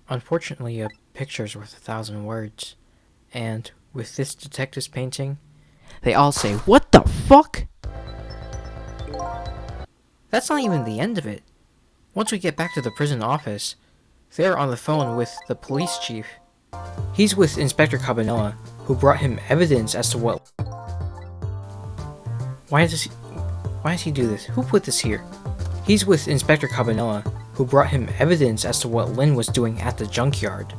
Unfortunately, a picture's worth 1,000 words. And with this detective's painting, they all say, "What the fuck?" That's not even the end of it. Once we get back to the prison office, they're on the phone with the police chief. He's with Inspector Cabanella, who brought him evidence as to what... Why does he do this? Who put this here? He's with Inspector Cabanella, who brought him evidence as to what Lynn was doing at the junkyard.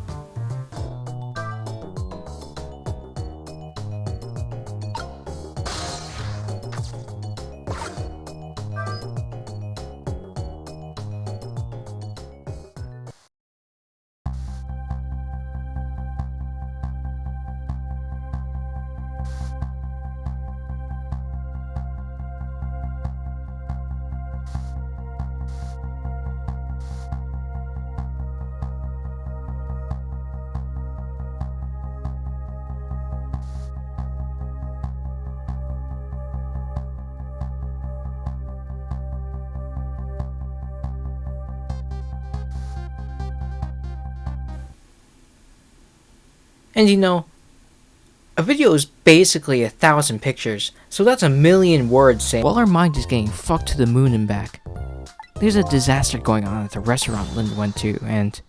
And you know, a video is basically 1,000 pictures, so that's 1,000,000 words saying, while our mind is getting fucked to the moon and back, there's a disaster going on at the restaurant Lynn went to, and...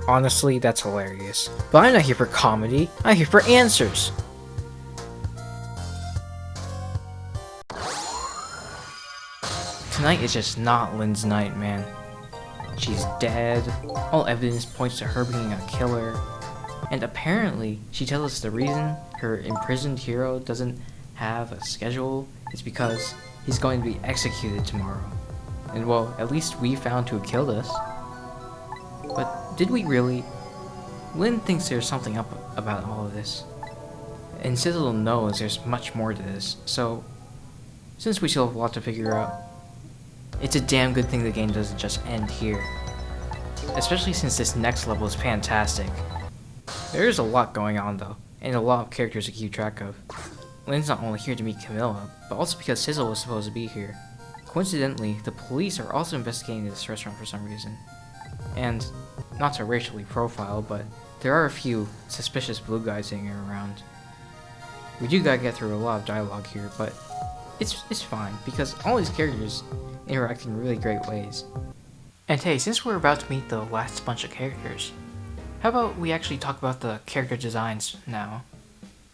Honestly, that's hilarious. But I'm not here for comedy, I'm here for answers! Tonight is just not Lynn's night, man. She's dead, all evidence points to her being a killer, and apparently she tells us the reason her imprisoned hero doesn't have a schedule is because he's going to be executed tomorrow. And well, at least we found who killed us. But did we really? Lynn thinks there's something up about all of this. And Sizzle knows there's much more to this, so since we still have a lot to figure out, it's a damn good thing the game doesn't just end here. Especially since this next level is fantastic. There's a lot going on though, and a lot of characters to keep track of. Lynn's not only here to meet Camilla, but also because Sizzle was supposed to be here. Coincidentally, the police are also investigating this restaurant for some reason. And, not to racially profile, but there are a few suspicious blue guys hanging around. We do gotta get through a lot of dialogue here, but it's fine, because all these characters interact in really great ways. And hey, since we're about to meet the last bunch of characters, how about we actually talk about the character designs now?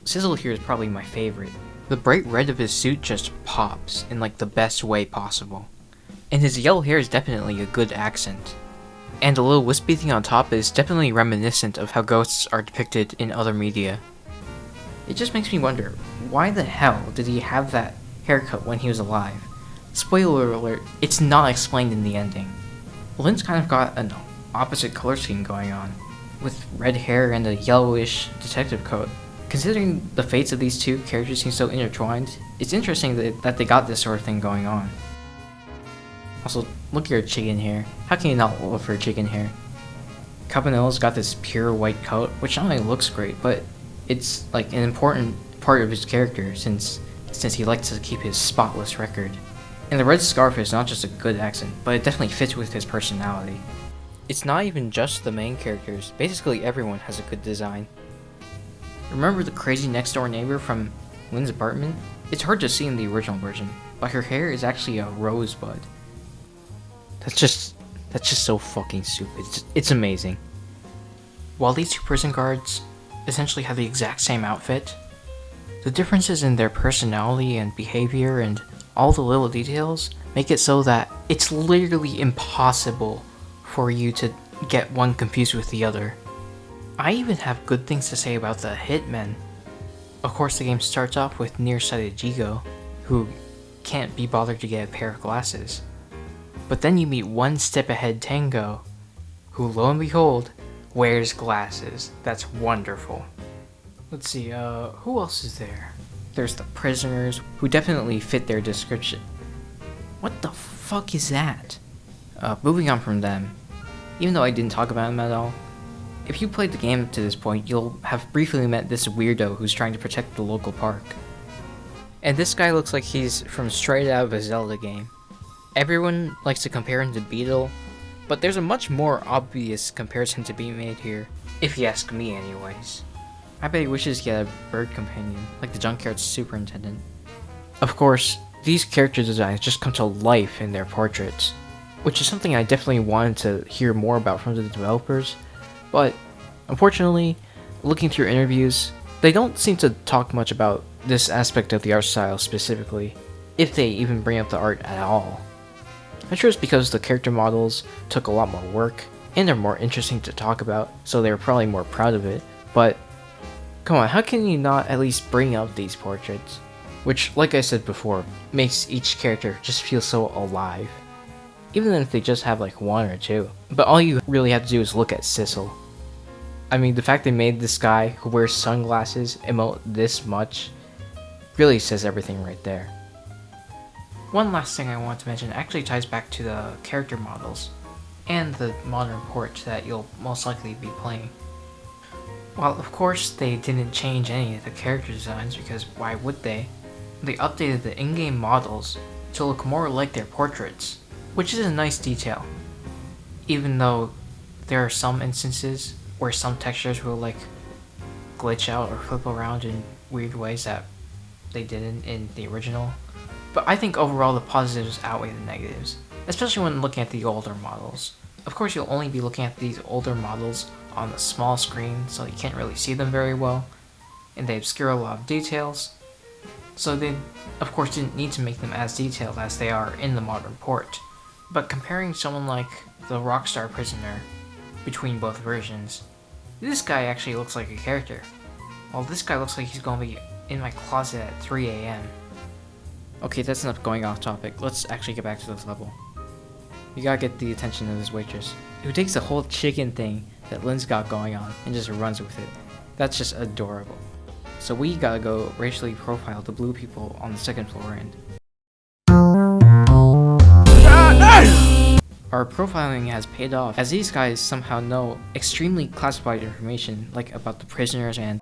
Sizzle here is probably my favorite. The bright red of his suit just pops in like the best way possible. And his yellow hair is definitely a good accent. And the little wispy thing on top is definitely reminiscent of how ghosts are depicted in other media. It just makes me wonder, why the hell did he have that haircut when he was alive? Spoiler alert, it's not explained in the ending. Lynn's kind of got an opposite color scheme going on, with red hair and a yellowish detective coat. Considering the fates of these two characters seem so intertwined, it's interesting that they got this sort of thing going on. Also, look at your chicken hair. How can you not love her chicken hair? Cabanella's got this pure white coat, which not only looks great, but it's like an important part of his character since he likes to keep his spotless record. And the red scarf is not just a good accent, but it definitely fits with his personality. It's not even just the main characters, basically everyone has a good design. Remember the crazy next door neighbor from Lynn's apartment? It's hard to see in the original version, but her hair is actually a rosebud. That's just so fucking stupid. It's amazing. While these two prison guards essentially have the exact same outfit, the differences in their personality and behavior and all the little details make it so that it's literally impossible for you to get one confused with the other. I even have good things to say about the hitmen. Of course, the game starts off with nearsighted Jigo, who can't be bothered to get a pair of glasses. But then you meet one step ahead Tango, who lo and behold, wears glasses. That's wonderful. Let's see, who else is there? There's the prisoners, who definitely fit their description. What the fuck is that? Moving on from them, even though I didn't talk about them at all, if you played the game to this point, you'll have briefly met this weirdo who's trying to protect the local park. And this guy looks like he's from straight out of a Zelda game. Everyone likes to compare him to Beetle, but there's a much more obvious comparison to be made here, if you ask me anyways. I bet he wishes he had a bird companion, like the junkyard superintendent. Of course, these character designs just come to life in their portraits, which is something I definitely wanted to hear more about from the developers, but unfortunately, looking through interviews, they don't seem to talk much about this aspect of the art style specifically, if they even bring up the art at all. I'm sure it's because the character models took a lot more work, and they're more interesting to talk about, so they were probably more proud of it, but come on, how can you not at least bring up these portraits? Which, like I said before, makes each character just feel so alive. Even if they just have like one or two. But all you really have to do is look at Sissel. I mean, the fact they made this guy who wears sunglasses emote this much really says everything right there. One last thing I want to mention actually ties back to the character models and the modern port that you'll most likely be playing. While of course they didn't change any of the character designs, because why would they updated the in-game models to look more like their portraits, which is a nice detail. Even though there are some instances where some textures will like glitch out or flip around in weird ways that they didn't in the original. But I think overall the positives outweigh the negatives, especially when looking at the older models. Of course you'll only be looking at these older models on a small screen, so you can't really see them very well, and they obscure a lot of details, so they of course didn't need to make them as detailed as they are in the modern port. But comparing someone like the Rockstar Prisoner between both versions, this guy actually looks like a character, while this guy looks like he's gonna be in my closet at 3 AM. Okay, that's enough going off topic. Let's actually get back to this level. You gotta get the attention of this waitress, who takes the whole chicken thing that Lynn's got going on and just runs with it. That's just adorable. So we gotta go racially profile the blue people on the second floor and... Our profiling has paid off, as these guys somehow know extremely classified information, like about the prisoners and...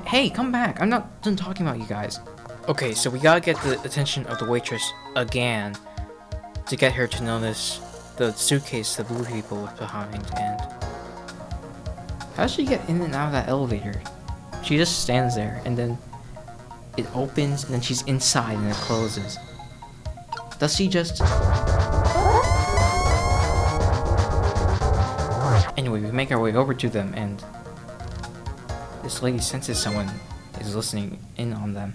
Hey, come back! I'm not done talking about you guys. Okay, so we gotta get the attention of the waitress again to get her to notice the suitcase the blue people left behind. And how does she get in and out of that elevator? She just stands there and then it opens and then she's inside and it closes. Does she just... Anyway, we make our way over to them and this lady senses someone is listening in on them.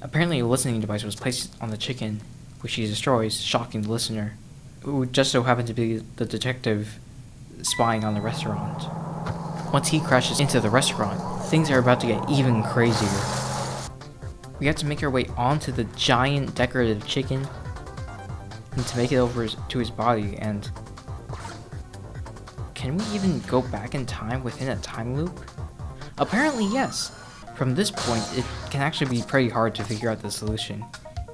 Apparently a listening device was placed on the chicken, which she destroys, shocking the listener, who just so happened to be the detective spying on the restaurant. Once he crashes into the restaurant, things are about to get even crazier. We have to make our way onto the giant decorative chicken and to make it over to his body, and can we even go back in time within a time loop? Apparently yes. From this point, it can actually be pretty hard to figure out the solution.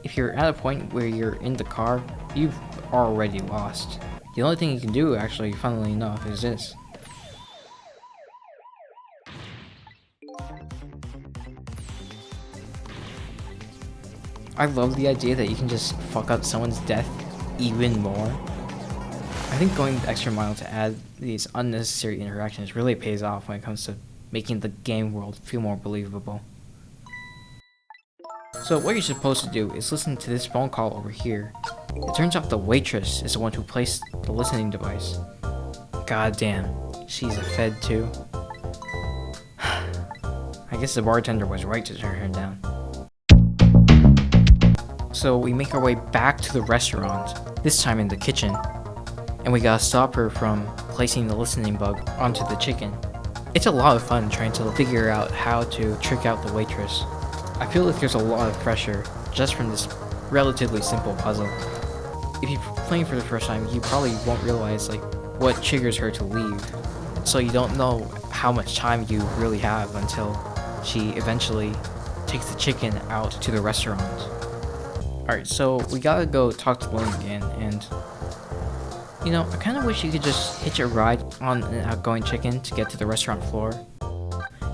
If you're at a point where you're in the car, you've already lost. The only thing you can do, actually, funnily enough, is this. I love the idea that you can just fuck up someone's death even more. I think going the extra mile to add these unnecessary interactions really pays off when it comes to making the game world feel more believable. So what you're supposed to do is listen to this phone call over here. It turns out the waitress is the one who placed the listening device. God damn, she's a fed too. I guess the bartender was right to turn her down. So we make our way back to the restaurant, this time in the kitchen, and we gotta stop her from placing the listening bug onto the chicken. It's a lot of fun trying to figure out how to trick out the waitress. I feel like there's a lot of pressure just from this relatively simple puzzle. If you're playing for the first time, you probably won't realize what triggers her to leave, so you don't know how much time you really have until she eventually takes the chicken out to the restaurant. Alright, so we gotta go talk to Lynn again, and I kinda wish you could just hitch a ride on an outgoing chicken to get to the restaurant floor.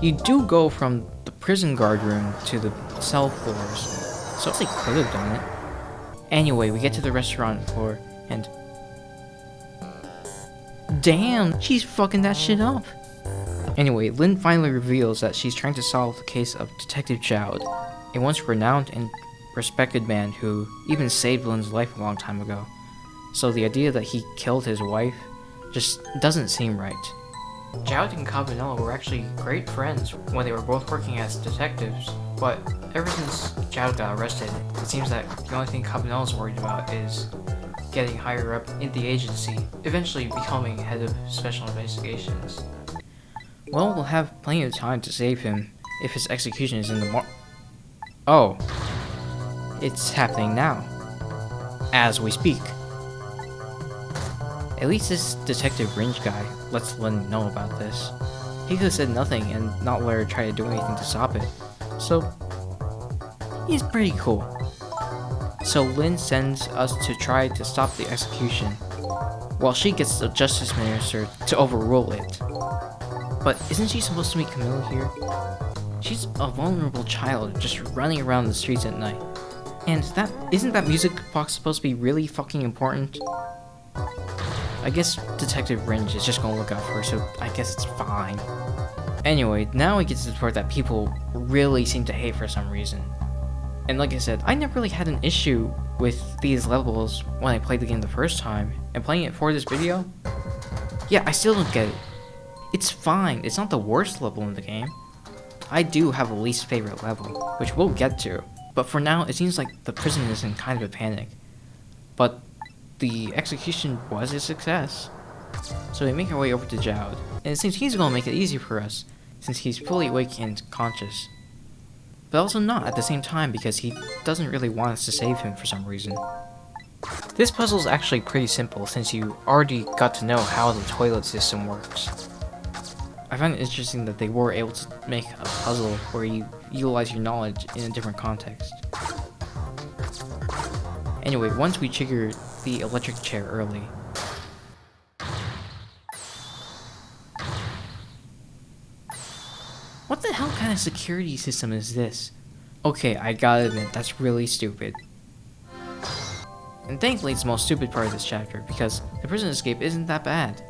You do go from the prison guard room to the cell floors, so they could have done it. Anyway, we get to the restaurant floor, and damn, she's fucking that shit up. Anyway, Lynn finally reveals that she's trying to solve the case of Detective Chowd, a once renowned and respected man who even saved Lynn's life a long time ago. So the idea that he killed his wife just doesn't seem right. Chowd and Cabanello were actually great friends when they were both working as detectives, but ever since Chowd got arrested, it seems that the only thing Cabanello's worried about is getting higher up in the agency, eventually becoming head of special investigations. Well, we'll have plenty of time to save him if his execution is in the Oh. It's happening now. As we speak. At least this Detective Ringe guy lets Lynn know about this. He could have said nothing and not let her try to do anything to stop it. So, he's pretty cool. So Lynn sends us to try to stop the execution, while she gets the Justice Minister to overrule it. But isn't she supposed to meet Camilla here? She's a vulnerable child just running around the streets at night. And isn't that music box supposed to be really fucking important? I guess Detective Ringe is just gonna look out for her, so I guess it's fine. Anyway, now we get to the part that people really seem to hate for some reason. And like I said, I never really had an issue with these levels when I played the game the first time, and playing it for this video, yeah, I still don't get it. It's fine, it's not the worst level in the game. I do have a least favorite level, which we'll get to, but for now it seems like the prison is in kind of a panic. But the execution was a success. So we make our way over to Chowd, and it seems he's gonna make it easy for us, since he's fully awake and conscious. But also not at the same time, because he doesn't really want us to save him for some reason. This puzzle is actually pretty simple, since you already got to know how the toilet system works. I find it interesting that they were able to make a puzzle where you utilize your knowledge in a different context. Anyway, once we trigger the electric chair early, what the hell kind of security system is this? Okay, I gotta admit, that's really stupid. And thankfully it's the most stupid part of this chapter, because the prison escape isn't that bad.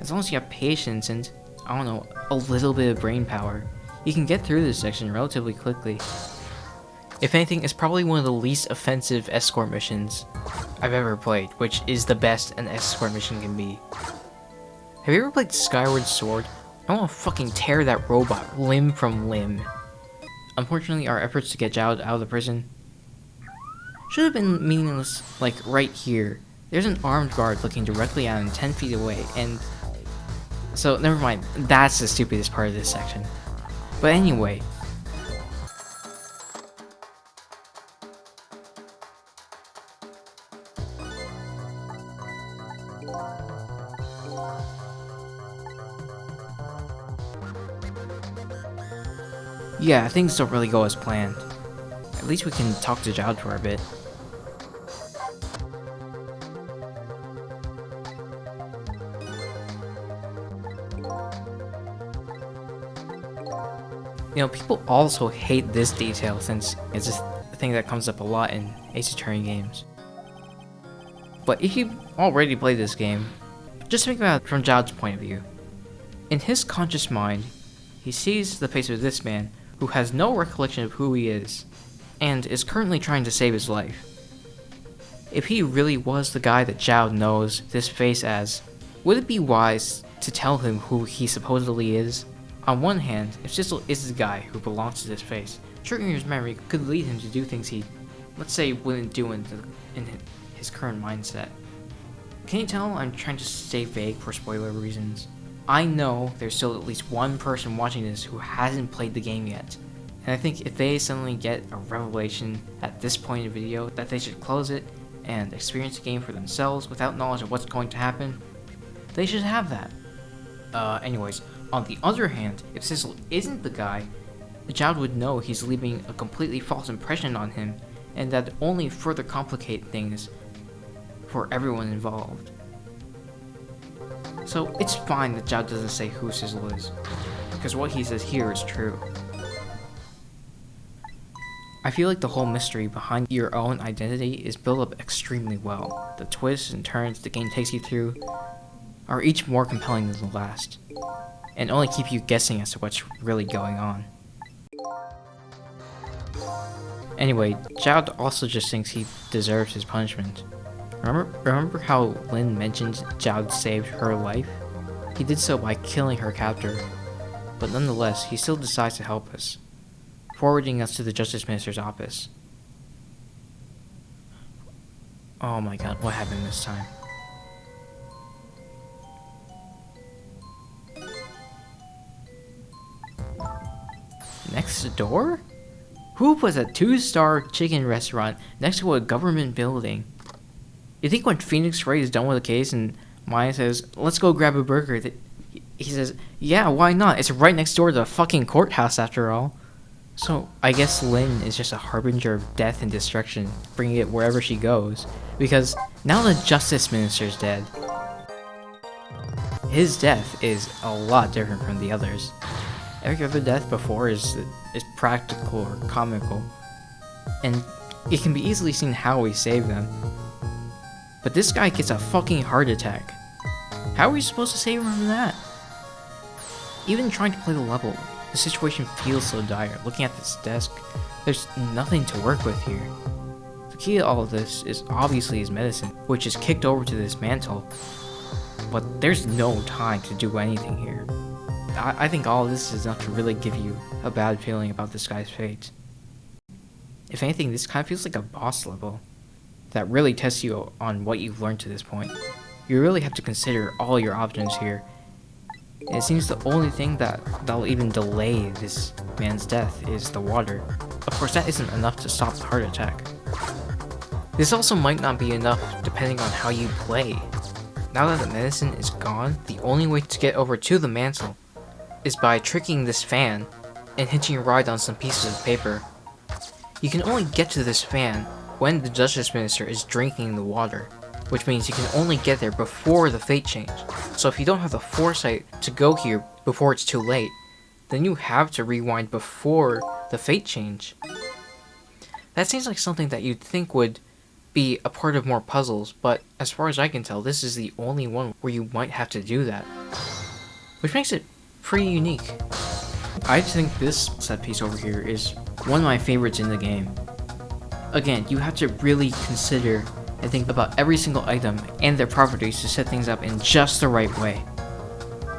As long as you have patience and, I don't know, a little bit of brain power, you can get through this section relatively quickly. If anything, it's probably one of the least offensive escort missions I've ever played, which is the best an escort mission can be. Have you ever played Skyward Sword? I want to fucking tear that robot limb from limb. Unfortunately, our efforts to get Chowd out of the prison should have been meaningless, like right here. There's an armed guard looking directly at him 10 feet away, and so never mind, that's the stupidest part of this section. But anyway, Yeah, things don't really go as planned. At least we can talk to Jowd for a bit. You know, people also hate this detail since it's a thing that comes up a lot in Ace Attorney games. But if you already played this game, just think about it from Jowd's point of view. In his conscious mind, he sees the face of this man who has no recollection of who he is, and is currently trying to save his life. If he really was the guy that Jowd knows this face as, would it be wise to tell him who he supposedly is? On one hand, if Sizzle is the guy who belongs to this face, triggering his memory could lead him to do things he, let's say, wouldn't do in his current mindset. Can you tell I'm trying to stay vague for spoiler reasons? I know there's still at least one person watching this who hasn't played the game yet, and I think if they suddenly get a revelation at this point in the video that they should close it and experience the game for themselves without knowledge of what's going to happen, they should have that. Anyways, on the other hand, if Sizzle isn't the guy, Jowd would know he's leaving a completely false impression on him, and that only further complicate things for everyone involved. So it's fine that Jowd doesn't say who Sizzle is, because what he says here is true. I feel like the whole mystery behind your own identity is built up extremely well. The twists and turns the game takes you through are each more compelling than the last, and only keep you guessing as to what's really going on. Anyway, Jowd also just thinks he deserves his punishment. Remember how Lynn mentioned Jowd saved her life? He did so by killing her captor, but nonetheless, he still decides to help us, forwarding us to the Justice Minister's office. Oh my god, what happened this time? Next door? Who puts a 2-star chicken restaurant next to a government building? You think when Phoenix Wright is done with the case and Maya says, let's go grab a burger, that he says, yeah, why not? It's right next door to the fucking courthouse after all. So I guess Lynn is just a harbinger of death and destruction, bringing it wherever she goes, because now the Justice Minister's dead. His death is a lot different from the others. Every other death before is practical or comical, and it can be easily seen how we save them. But this guy gets a fucking heart attack. How are we supposed to save him from that? Even trying to play the level, the situation feels so dire. Looking at this desk, there's nothing to work with here. The key to all of this is obviously his medicine, which is kicked over to this mantle, but there's no time to do anything here. I think all of this is enough to really give you a bad feeling about this guy's fate. If anything, this kind of feels like a boss level that really tests you on what you've learned to this point. You really have to consider all your options here. And it seems the only thing that'll even delay this man's death is the water. Of course, that isn't enough to stop the heart attack. This also might not be enough depending on how you play. Now that the medicine is gone, the only way to get over to the mantle is by tricking this fan and hitching a ride on some pieces of paper. You can only get to this fan when the Justice Minister is drinking the water, which means you can only get there before the fate change. So if you don't have the foresight to go here before it's too late, then you have to rewind before the fate change. That seems like something that you'd think would be a part of more puzzles, but as far as I can tell, this is the only one where you might have to do that, which makes it pretty unique. I think this set piece over here is one of my favorites in the game. Again, you have to really consider and think about every single item and their properties to set things up in just the right way.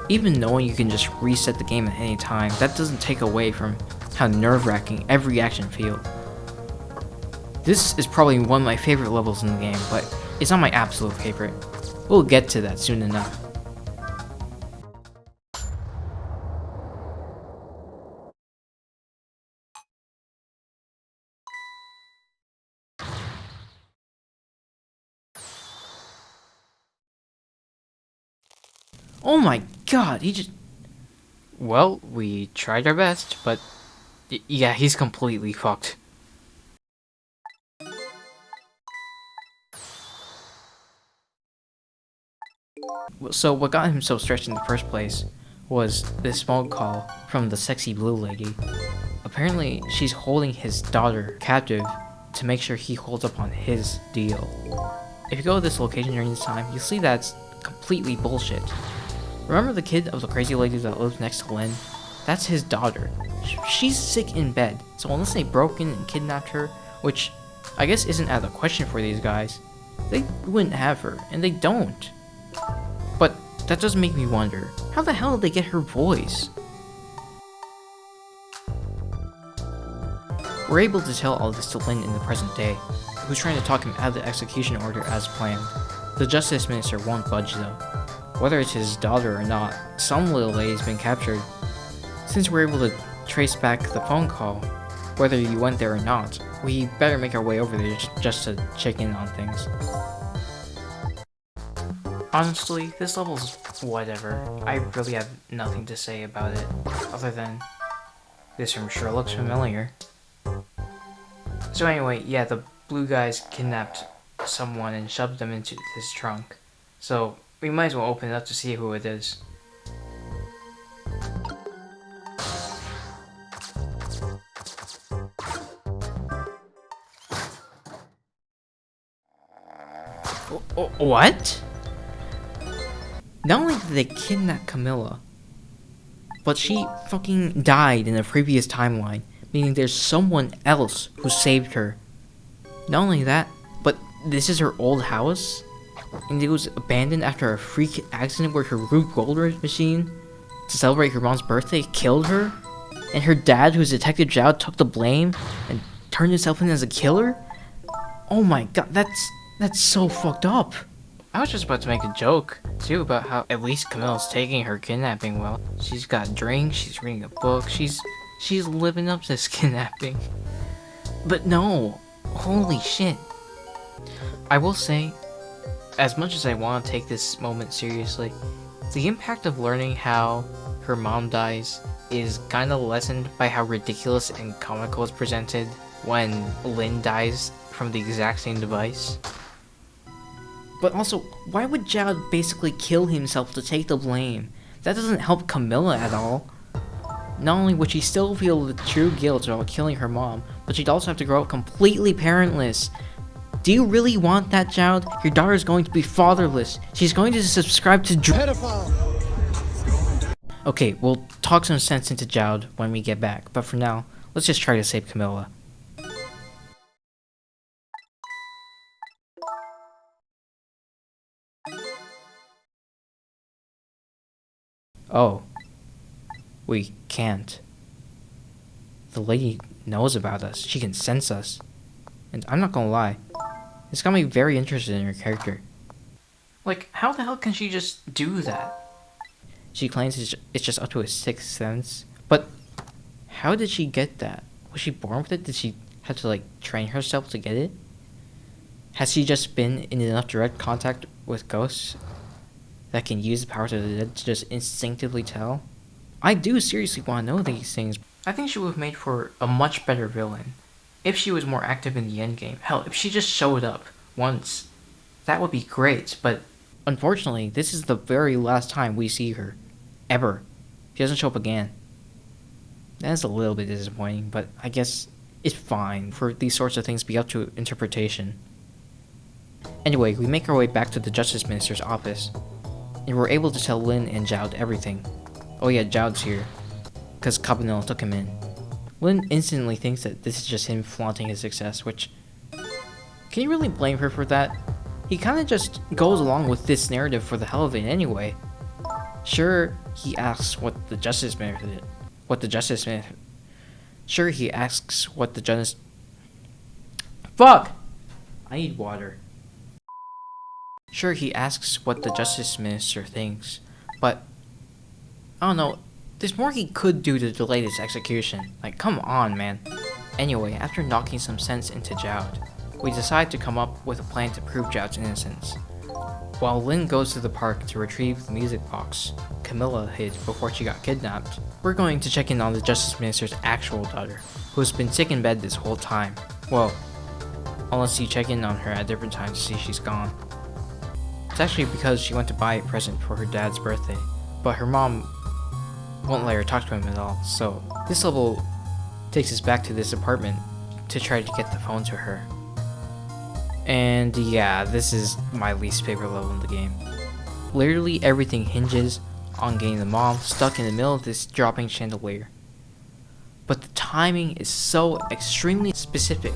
Even knowing you can just reset the game at any time, that doesn't take away from how nerve-wracking every action feels. This is probably one of my favorite levels in the game, but it's not my absolute favorite. We'll get to that soon enough. Oh my god, he just... Well, we tried our best, but Yeah, he's completely fucked. So what got him so stressed in the first place was this phone call from the sexy blue lady. Apparently, she's holding his daughter captive to make sure he holds up on his deal. If you go to this location during this time, you'll see that's completely bullshit. Remember the kid of the crazy lady that lives next to Lynn? That's his daughter. She's sick in bed, so unless they broke in and kidnapped her, which I guess isn't out of the question for these guys, they wouldn't have her, and they don't. But that does make me wonder, how the hell did they get her voice? We're able to tell all this to Lynn in the present day, who's trying to talk him out of the execution order as planned. The Justice Minister won't budge though. Whether it's his daughter or not, some little lady's been captured. Since we're able to trace back the phone call, whether you went there or not, we better make our way over there just to check in on things. Honestly, this level's whatever. I really have nothing to say about it, other than this room sure looks familiar. So anyway, yeah, the blue guys kidnapped someone and shoved them into his trunk. So we might as well open it up to see who it is. What? Not only did they kidnap Camilla, but she fucking died in a previous timeline, meaning there's someone else who saved her. Not only that, but this is her old house, and it was abandoned after a freak accident where her Rube Goldberg machine, to celebrate her mom's birthday, killed her, and her dad, who's Detective Zhao, took the blame and turned himself in as a killer? Oh my god, that's so fucked up. I was just about to make a joke, too, about how at least Camilla's taking her kidnapping well. She's got drinks, she's reading a book, she's living up to this kidnapping. But no, holy shit. I will say, as much as I want to take this moment seriously, the impact of learning how her mom dies is kind of lessened by how ridiculous and comical it's presented when Lynn dies from the exact same device. But also, why would Zhao basically kill himself to take the blame? That doesn't help Camilla at all. Not only would she still feel the true guilt about killing her mom, but she'd also have to grow up completely parentless. Do you really want that, Zhao? Your daughter is going to be fatherless. She's going to subscribe to pedophile. Okay, we'll talk some sense into Zhao when we get back, but for now, let's just try to save Camilla. Oh. We can't. The lady knows about us. She can sense us. And I'm not gonna lie, it's got me very interested in her character. Like, how the hell can she just do that? She claims it's just up to a sixth sense, but how did she get that? Was she born with it? Did she have to, like, train herself to get it? Has she just been in enough direct contact with ghosts that can use the powers of the dead to just instinctively tell? I do seriously want to know these things. I think she would have made for a much better villain if she was more active in the endgame. Hell, if she just showed up once, that would be great, but unfortunately, this is the very last time we see her. Ever. She doesn't show up again. That is a little bit disappointing, but I guess it's fine for these sorts of things to be up to interpretation. Anyway, we make our way back to the Justice Minister's office, and we're able to tell Lin and Zhao everything. Oh yeah, Zhao's here, because Cabanel took him in. Lin instantly thinks that this is just him flaunting his success, which... Can you really blame her for that? He kinda just goes along with this narrative for the hell of it anyway. Sure, he asks what the Justice Minister did. Sure, he asks what the Justice... Fuck! I need water. Sure, he asks what the Justice Minister thinks, but... I don't know, there's more he could do to delay this execution. Like, come on, man. Anyway, after knocking some sense into Zhao, we decide to come up with a plan to prove Zhao's innocence. While Lynn goes to the park to retrieve the music box Camilla hid before she got kidnapped, we're going to check in on the Justice Minister's actual daughter, who has been sick in bed this whole time. Well, unless you check in on her at different times to see she's gone. It's actually because she went to buy a present for her dad's birthday, but her mom won't let her talk to him at all, so this level takes us back to this apartment to try to get the phone to her. And yeah, this is my least favorite level in the game. Literally everything hinges on getting the mom stuck in the middle of this dropping chandelier. But the timing is so extremely specific.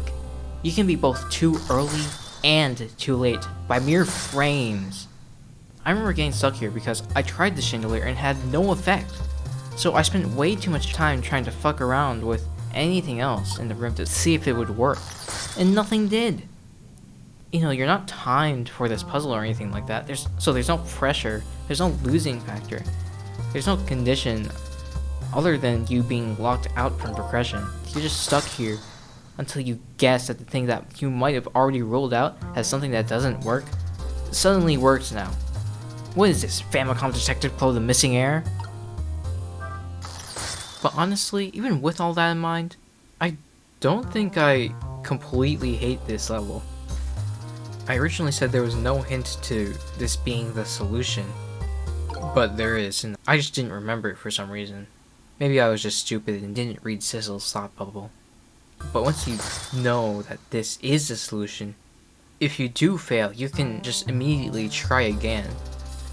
You can be both too early and too late by mere frames. I remember getting stuck here because I tried the chandelier and had no effect. So I spent way too much time trying to fuck around with anything else in the room to see if it would work. And nothing did. You know, you're not timed for this puzzle or anything like that. There's no pressure, there's no losing factor, there's no condition other than you being locked out from progression. You're just stuck here until you guess that the thing that you might have already ruled out as something that doesn't work suddenly works now. What is this, Famicom Detective Club the Missing Heir? But honestly, even with all that in mind, I don't think I completely hate this level. I originally said there was no hint to this being the solution, but there is, and I just didn't remember it for some reason. Maybe I was just stupid and didn't read Sizzle's thought bubble. But once you know that this is the solution, if you do fail, you can just immediately try again.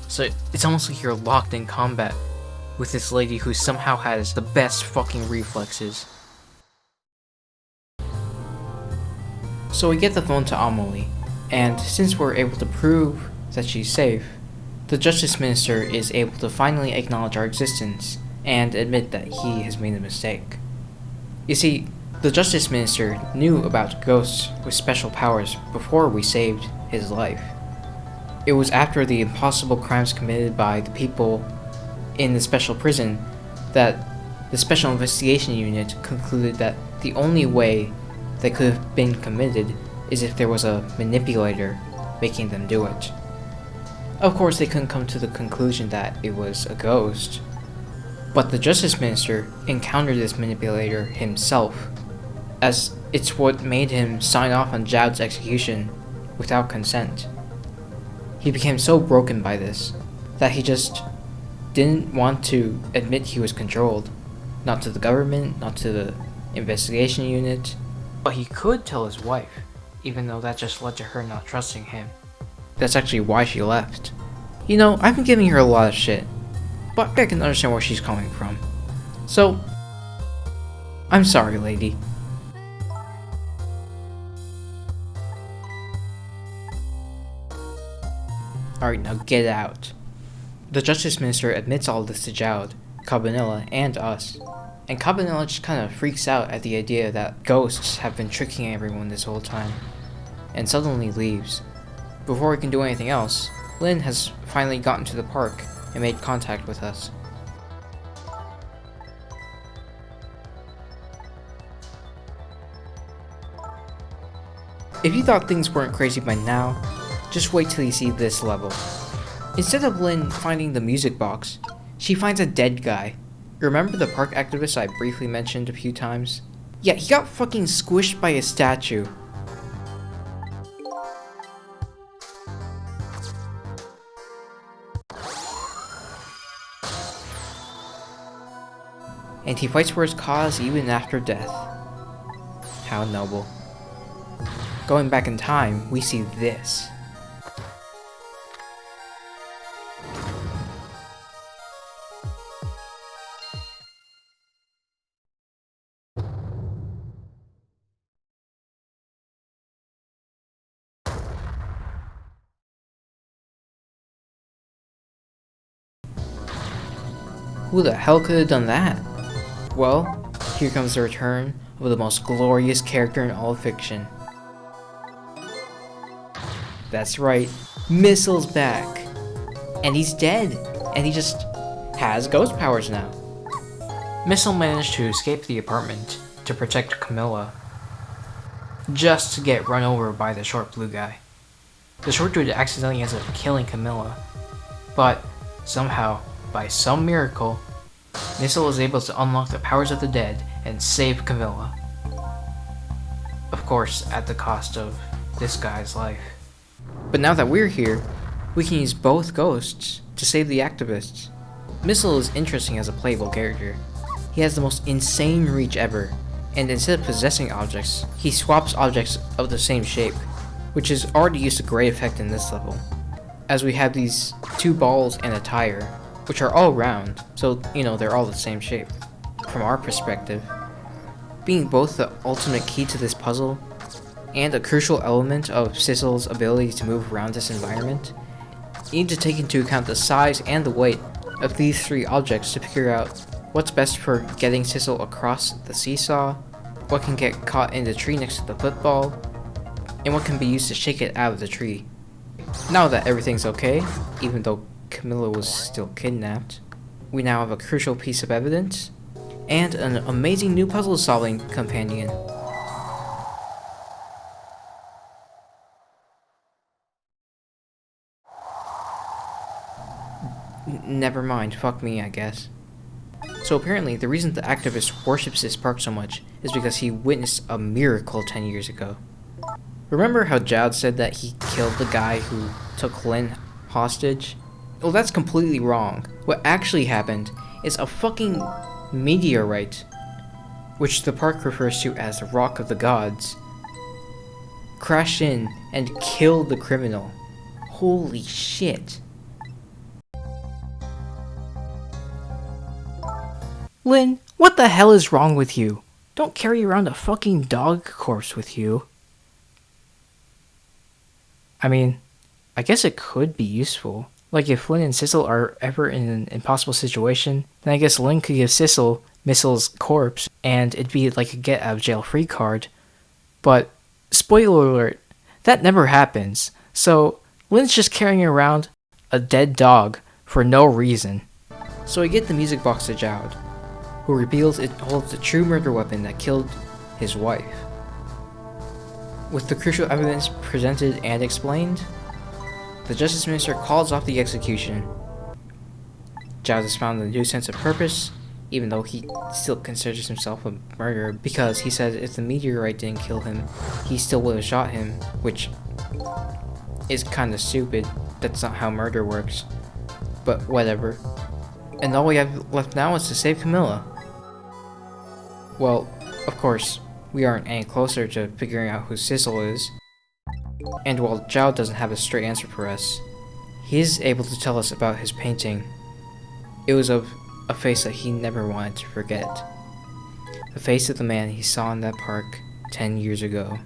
So it's almost like you're locked in combat with this lady who somehow has the best fucking reflexes. So we get the phone to Amelie, and since we're able to prove that she's safe, the Justice Minister is able to finally acknowledge our existence and admit that he has made a mistake. You see, the Justice Minister knew about ghosts with special powers before we saved his life. It was after the impossible crimes committed by the people in the special prison that the Special Investigation Unit concluded that the only way they could have been committed is if there was a manipulator making them do it. Of course, they couldn't come to the conclusion that it was a ghost, but the Justice Minister encountered this manipulator himself, as it's what made him sign off on Jowd's execution without consent. He became so broken by this that he just didn't want to admit he was controlled, not to the government, not to the investigation unit, but he could tell his wife, even though that just led to her not trusting him. That's actually why she left. You know, I've been giving her a lot of shit, but I can understand where she's coming from. So, I'm sorry, lady. Alright, now get out. The Justice Minister admits all this to Jowd, Cabanilla, and us. And Cabanilla just kind of freaks out at the idea that ghosts have been tricking everyone this whole time, and suddenly leaves. Before we can do anything else, Lynn has finally gotten to the park and made contact with us. If you thought things weren't crazy by now, just wait till you see this level. Instead of Lynn finding the music box, she finds a dead guy. Remember the park activist I briefly mentioned a few times? Yeah, he got fucking squished by a statue. And he fights for his cause even after death. How noble. Going back in time, we see this. Who the hell could have done that? Well, here comes the return of the most glorious character in all of fiction. That's right, Missile's back. And he's dead, and he just has ghost powers now. Missile managed to escape the apartment to protect Camilla, just to get run over by the short blue guy. The short dude accidentally ends up killing Camilla, but somehow, by some miracle, Missile is able to unlock the powers of the dead and save Camilla. Of course, at the cost of this guy's life. But now that we're here, we can use both ghosts to save the activists. Missile is interesting as a playable character. He has the most insane reach ever, and instead of possessing objects, he swaps objects of the same shape, which is already used to great effect in this level, as we have these 2 balls and a tire, which are all round, so they're all the same shape. From our perspective, being both the ultimate key to this puzzle and a crucial element of Sizzle's ability to move around this environment, you need to take into account the size and the weight of these 3 objects to figure out what's best for getting Sizzle across the seesaw, what can get caught in the tree next to the football, and what can be used to shake it out of the tree. Now that everything's okay, even though Camilla was still kidnapped, we now have a crucial piece of evidence, and an amazing new puzzle-solving companion. Never mind, fuck me, I guess. So apparently, the reason the activist worships this park so much is because he witnessed a miracle 10 years ago. Remember how Jowd said that he killed the guy who took Lynn hostage? Well, that's completely wrong. What actually happened is a fucking meteorite, which the park refers to as the Rock of the Gods, crashed in and killed the criminal. Holy shit. Lynn, what the hell is wrong with you? Don't carry around a fucking dog corpse with you. I mean, I guess it could be useful. Like if Lynn and Sizzle are ever in an impossible situation, then I guess Lynn could give Sizzle Missile's corpse and it'd be like a get out of jail free card. But, spoiler alert, that never happens. So, Lynn's just carrying around a dead dog for no reason. So I get the music box to Jowd, who reveals it holds the true murder weapon that killed his wife. With the crucial evidence presented and explained, the Justice Minister calls off the execution. Jowd has found a new sense of purpose, even though he still considers himself a murderer, because he says if the meteorite didn't kill him, he still would have shot him, which is kinda stupid. That's not how murder works. But whatever. And all we have left now is to save Camilla. Well, of course, we aren't any closer to figuring out who Sizzle is. And while Jowd doesn't have a straight answer for us, he is able to tell us about his painting. It was of a face that he never wanted to forget. The face of the man he saw in that park 10 years ago.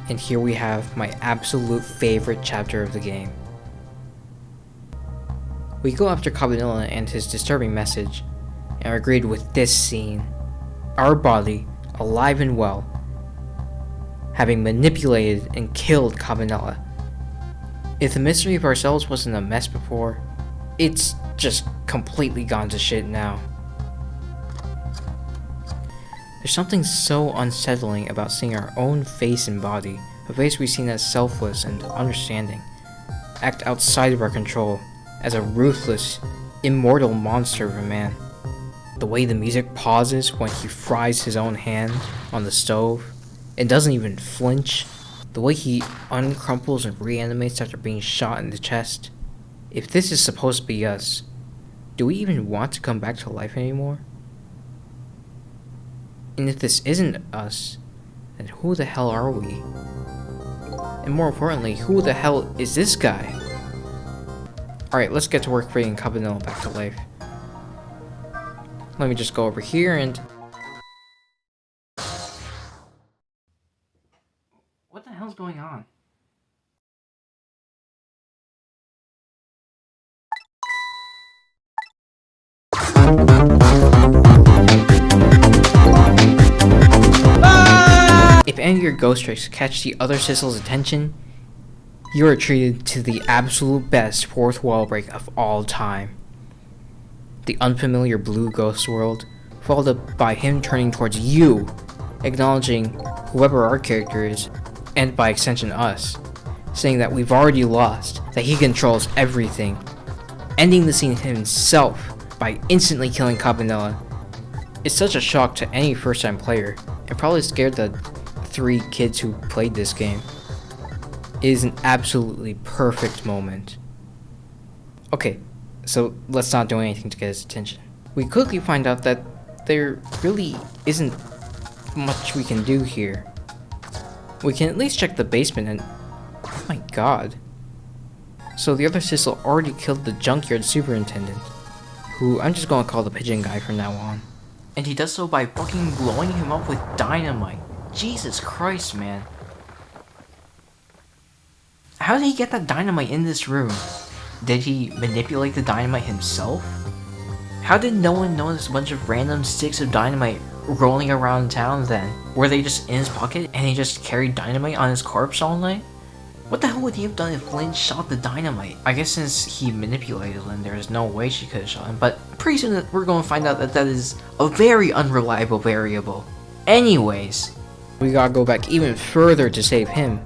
And here we have my absolute favorite chapter of the game. We go after Cabanilla and his disturbing message, and are greeted with this scene. Our body, alive and well, having manipulated and killed Cabanilla. If the mystery of ourselves wasn't a mess before, it's just completely gone to shit now. There's something so unsettling about seeing our own face and body, a face we've seen as selfless and understanding, act outside of our control as a ruthless, immortal monster of a man. The way the music pauses when he fries his own hand on the stove and doesn't even flinch, The way he uncrumples and reanimates after being shot in the chest. If this is supposed to be us, do we even want to come back to life anymore? And if this isn't us, then who the hell are we? And more importantly, who the hell is this guy? Alright, let's get to work bringing Cabanela back to life. Let me just go over here and... What the hell's going on? If any of your ghost tricks catch the other Sissel's attention, you are treated to the absolute best fourth wall break of all time. The unfamiliar blue ghost world, followed up by him turning towards you, acknowledging whoever our character is, and by extension us, saying that we've already lost, that he controls everything, ending the scene himself by instantly killing Cabanela. It's such a shock to any first-time player, and probably scared the 3 kids who played this game. It is an absolutely perfect moment. Okay, so let's not do anything to get his attention. We quickly find out that there really isn't much we can do here. We can at least check the basement and... oh my god. So the other Sissel already killed the junkyard superintendent, who I'm just gonna call the pigeon guy from now on. And he does so by fucking blowing him up with dynamite. Jesus Christ, man. How did he get that dynamite in this room? Did he manipulate the dynamite himself? How did no one notice a bunch of random sticks of dynamite rolling around town then? Were they just in his pocket and he just carried dynamite on his corpse all night? What the hell would he have done if Lynn shot the dynamite? I guess since he manipulated Lynn, there's no way she could have shot him, but pretty soon we're going to find out that that is a very unreliable variable. Anyways, we gotta go back even further to save him.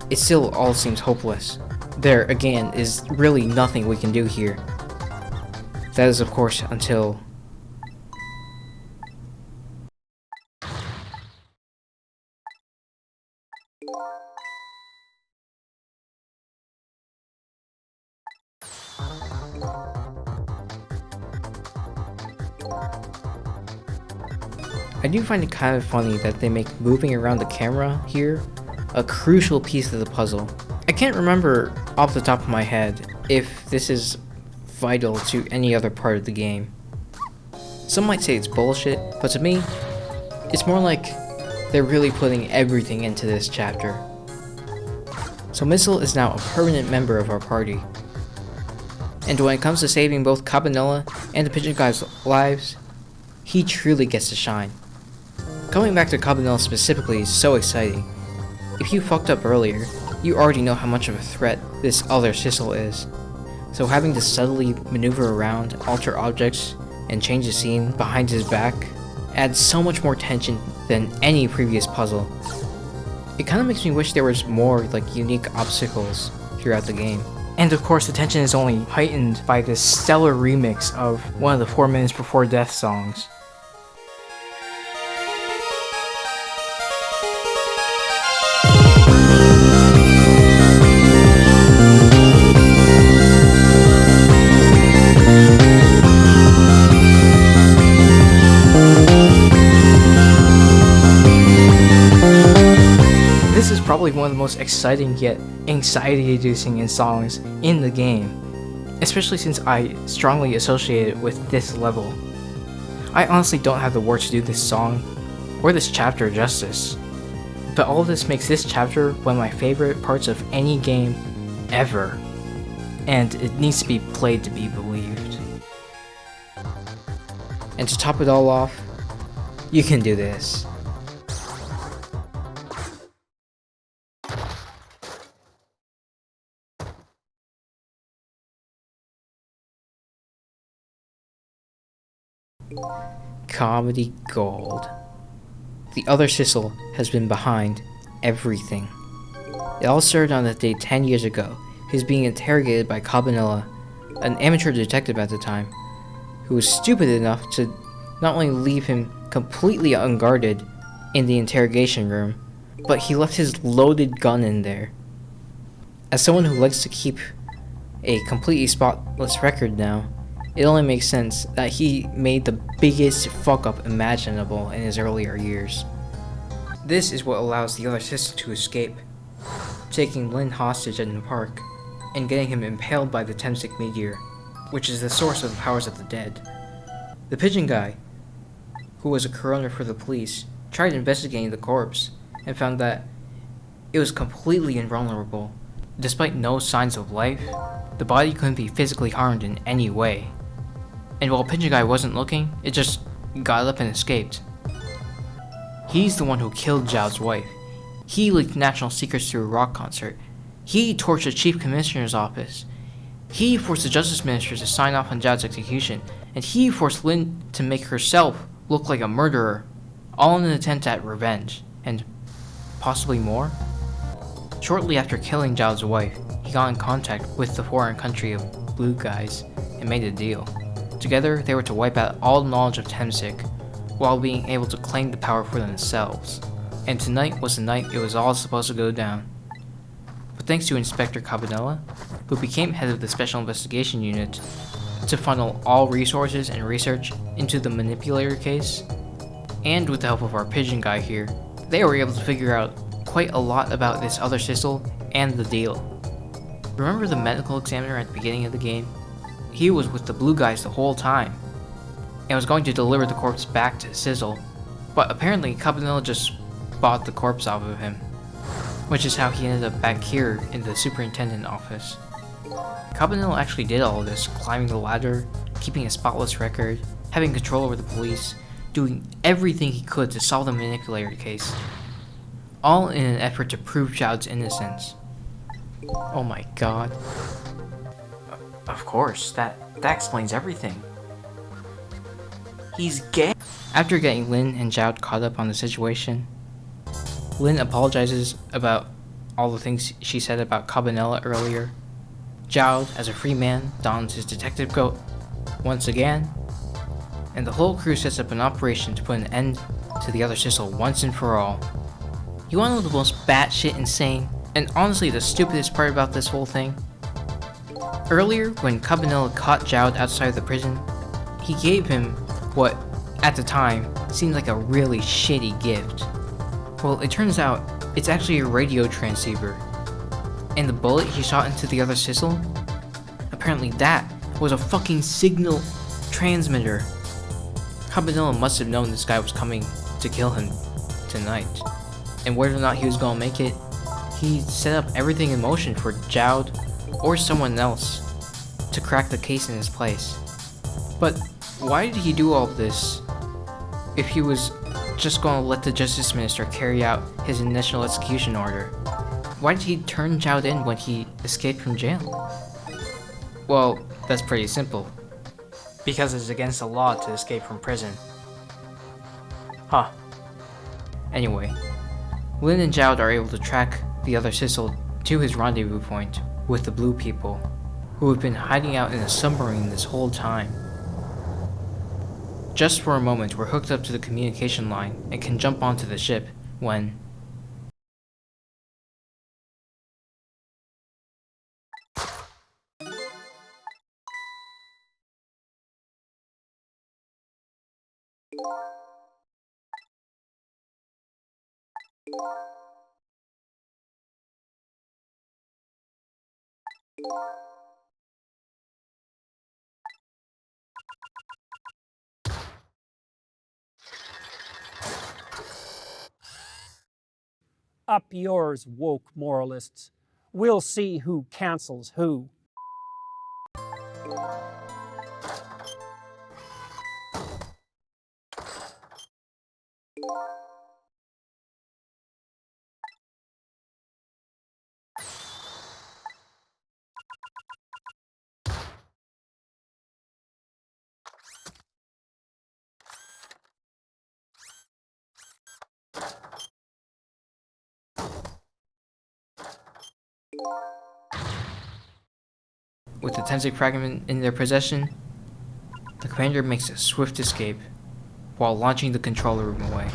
It still all seems hopeless. There, again, is really nothing we can do here. That is, of course, until... I do find it kind of funny that they make moving around the camera here a crucial piece of the puzzle. I can't remember off the top of my head if this is vital to any other part of the game. Some might say it's bullshit, but to me, it's more like they're really putting everything into this chapter. So Missile is now a permanent member of our party. And when it comes to saving both Cabanela and the Pigeon Guy's lives, he truly gets to shine. Coming back to Cabanela specifically is so exciting. If you fucked up earlier, you already know how much of a threat this other Sissel is. So having to subtly maneuver around, alter objects, and change the scene behind his back adds so much more tension than any previous puzzle. It kinda makes me wish there was more unique obstacles throughout the game. And of course the tension is only heightened by this stellar remix of one of the 4 Minutes Before Death songs. This is probably one of the most exciting yet anxiety-inducing songs in the game, especially since I strongly associate it with this level. I honestly don't have the words to do this song, or this chapter justice, but all of this makes this chapter one of my favorite parts of any game ever, and it needs to be played to be believed. And to top it all off, you can do this. Comedy gold. The other Sissel has been behind everything. It all started on that day 10 years ago. He was being interrogated by Cabanela, an amateur detective at the time, who was stupid enough to not only leave him completely unguarded in the interrogation room, but he left his loaded gun in there. As someone who likes to keep a completely spotless record now, it only makes sense that he made the biggest fuck up imaginable in his earlier years. This is what allows the other sister to escape, taking Lin hostage in the park, and getting him impaled by the Temsik meteor, which is the source of the powers of the dead. The pigeon guy, who was a coroner for the police, tried investigating the corpse, and found that it was completely invulnerable. Despite no signs of life, the body couldn't be physically harmed in any way. And while Pigeon Guy wasn't looking, it just got up and escaped. He's the one who killed Zhao's wife. He leaked national secrets through a rock concert. He torched the chief commissioner's office. He forced the justice minister to sign off on Zhao's execution. And he forced Lin to make herself look like a murderer, all in an attempt at revenge, and possibly more? Shortly after killing Zhao's wife, he got in contact with the foreign country of Blue Guys and made a deal. Together, they were to wipe out all knowledge of Temsik, while being able to claim the power for themselves. And tonight was the night it was all supposed to go down. But thanks to Inspector Cabanella, who became head of the Special Investigation Unit, to funnel all resources and research into the manipulator case, and with the help of our pigeon guy here, they were able to figure out quite a lot about this other Sissel and the deal. Remember the medical examiner at the beginning of the game? He was with the Blue Guys the whole time, and was going to deliver the corpse back to Sizzle, but apparently Cabanella just bought the corpse off of him, which is how he ended up back here in the superintendent office. Cabanella actually did all of this, climbing the ladder, keeping a spotless record, having control over the police, doing everything he could to solve the manipulator case, all in an effort to prove Zhao's innocence. Oh my god. Of course, that explains everything. He's gay. After getting Lin and Zhao caught up on the situation, Lin apologizes about all the things she said about Cabanella earlier. Zhao, as a free man, dons his detective coat once again, and the whole crew sets up an operation to put an end to the other Sissel once and for all. You wanna know the most batshit insane, and honestly the stupidest part about this whole thing? Earlier, when Cabanella caught Zhao outside of the prison, he gave him what, at the time, seemed like a really shitty gift. Well, it turns out, it's actually a radio transceiver. And the bullet he shot into the other Sissel? Apparently that was a fucking signal transmitter. Cabanella must have known this guy was coming to kill him tonight. And whether or not he was gonna make it, he set up everything in motion for Zhao or someone else to crack the case in his place. But why did he do all of this if he was just gonna let the justice minister carry out his initial execution order? Why did he turn Zhao in when he escaped from jail? Well, that's pretty simple. Because it's against the law to escape from prison. Huh. Anyway, Lin and Zhao are able to track the other Sissel to his rendezvous point with the blue people, who have been hiding out in a submarine this whole time. Just for a moment, we're hooked up to the communication line and can jump onto the ship when... Up yours, woke moralists. We'll see who cancels who. With the Temsik fragment in their possession, the commander makes a swift escape while launching the controller room away.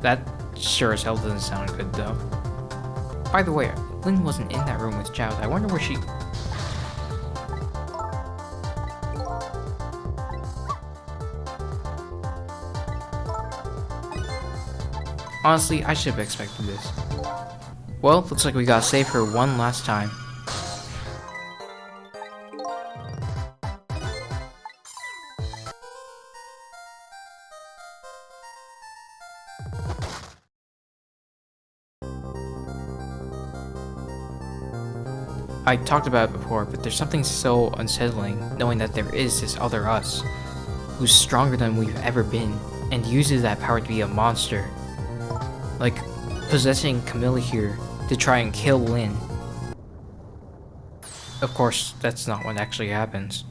That sure as hell doesn't sound good, though. By the way, Lynn wasn't in that room with Child. I wonder where she... Honestly, I should have expected this. Well, looks like we gotta save her one last time. I talked about it before, but there's something so unsettling knowing that there is this other us, who's stronger than we've ever been, and uses that power to be a monster. Like, possessing Camilla here to try and kill Lynn. Of course, that's not what actually happens.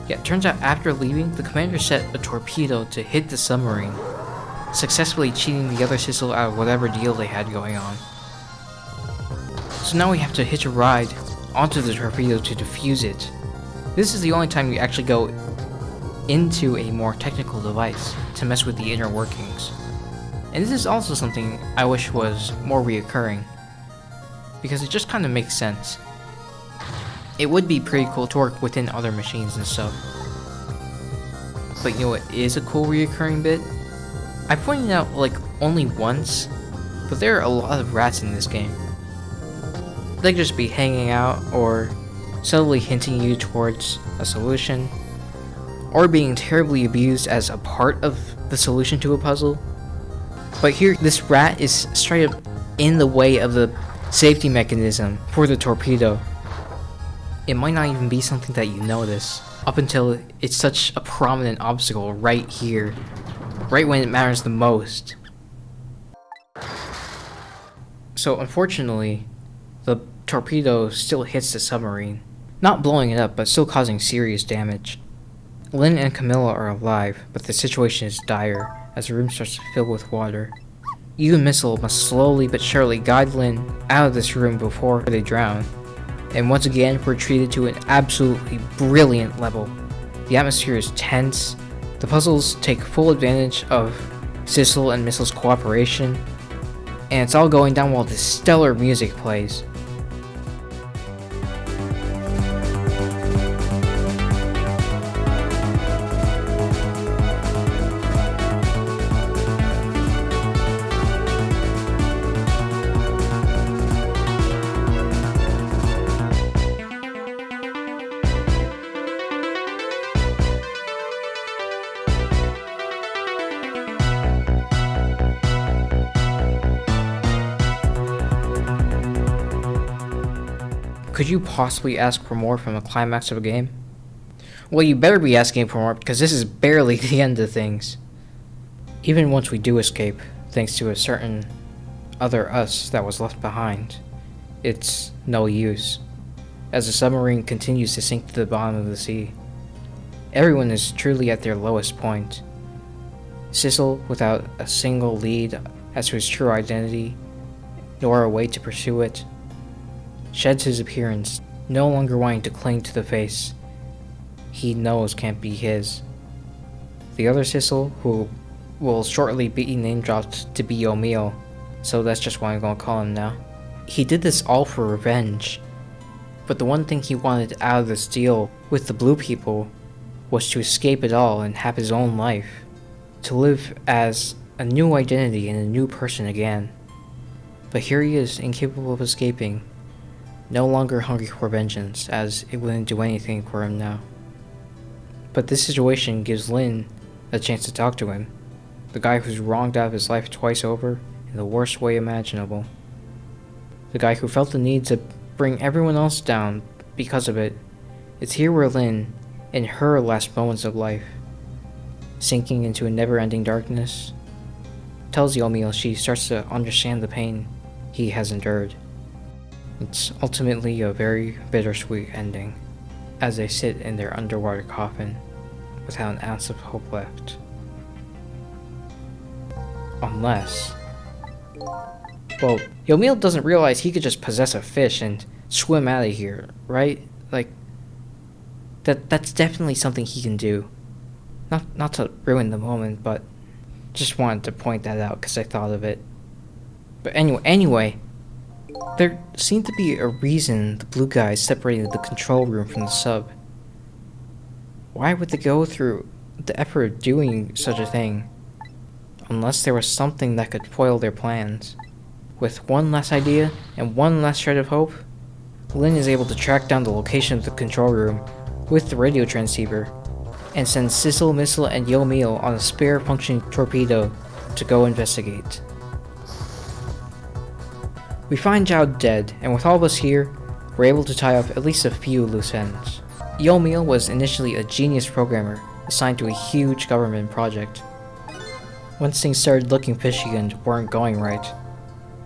Yeah, it turns out after leaving, the commander set a torpedo to hit the submarine, successfully cheating the other Sissel out of whatever deal they had going on. So now we have to hitch a ride onto the torpedo to defuse it. This is the only time you actually go into a more technical device to mess with the inner workings. And this is also something I wish was more reoccurring, because it just kind of makes sense. It would be pretty cool to work within other machines and stuff. But you know what is a cool reoccurring bit? I pointed out like only once, but there are a lot of rats in this game. They could just be hanging out, or subtly hinting you towards a solution, or being terribly abused as a part of the solution to a puzzle. But here, this rat is straight up in the way of the safety mechanism for the torpedo. It might not even be something that you notice, up until it's such a prominent obstacle right here, right when it matters the most. So unfortunately, the torpedo still hits the submarine, not blowing it up, but still causing serious damage. Lynn and Camilla are alive, but the situation is dire as the room starts to fill with water. You and Missile must slowly but surely guide Lynn out of this room before they drown. And once again, we're treated to an absolutely brilliant level. The atmosphere is tense, the puzzles take full advantage of Sissel and Missile's cooperation, and it's all going down while this stellar music plays. Could you possibly ask for more from a climax of a game? Well, you better be asking for more, because this is barely the end of things. Even once we do escape, thanks to a certain other us that was left behind, it's no use, as the submarine continues to sink to the bottom of the sea. Everyone is truly at their lowest point. Sissel, without a single lead as to his true identity, nor a way to pursue it, sheds his appearance, no longer wanting to cling to the face he knows can't be his. The other Sissel, who will shortly be name dropped to be O'Meal, so that's just what I'm gonna call him now. He did this all for revenge, but the one thing he wanted out of this deal with the blue people was to escape it all and have his own life, to live as a new identity and a new person again. But here he is, incapable of escaping, no longer hungry for vengeance, as it wouldn't do anything for him now. But this situation gives Lynn a chance to talk to him, the guy who's wronged out of his life twice over in the worst way imaginable. The guy who felt the need to bring everyone else down because of it. It's here where Lynn, in her last moments of life, sinking into a never-ending darkness, tells Yomiel she starts to understand the pain he has endured. It's ultimately a very bittersweet ending, as they sit in their underwater coffin without an ounce of hope left. Unless... well, Yomiel doesn't realize he could just possess a fish and swim out of here, right? Like, that's definitely something he can do. Not to ruin the moment, but Just wanted to point that out because I thought of it. But anyway, there seemed to be a reason the blue guys separated the control room from the sub. Why would they go through the effort of doing such a thing? Unless there was something that could foil their plans. With one last idea and one last shred of hope, Lin is able to track down the location of the control room with the radio transceiver and send Sizzle, Missile, and Yo Meal on a spare functioning torpedo to go investigate. We find Zhao dead, and with all of us here, we're able to tie up at least a few loose ends. Yo Meal was initially a genius programmer assigned to a huge government project. Once things started looking fishy and weren't going right,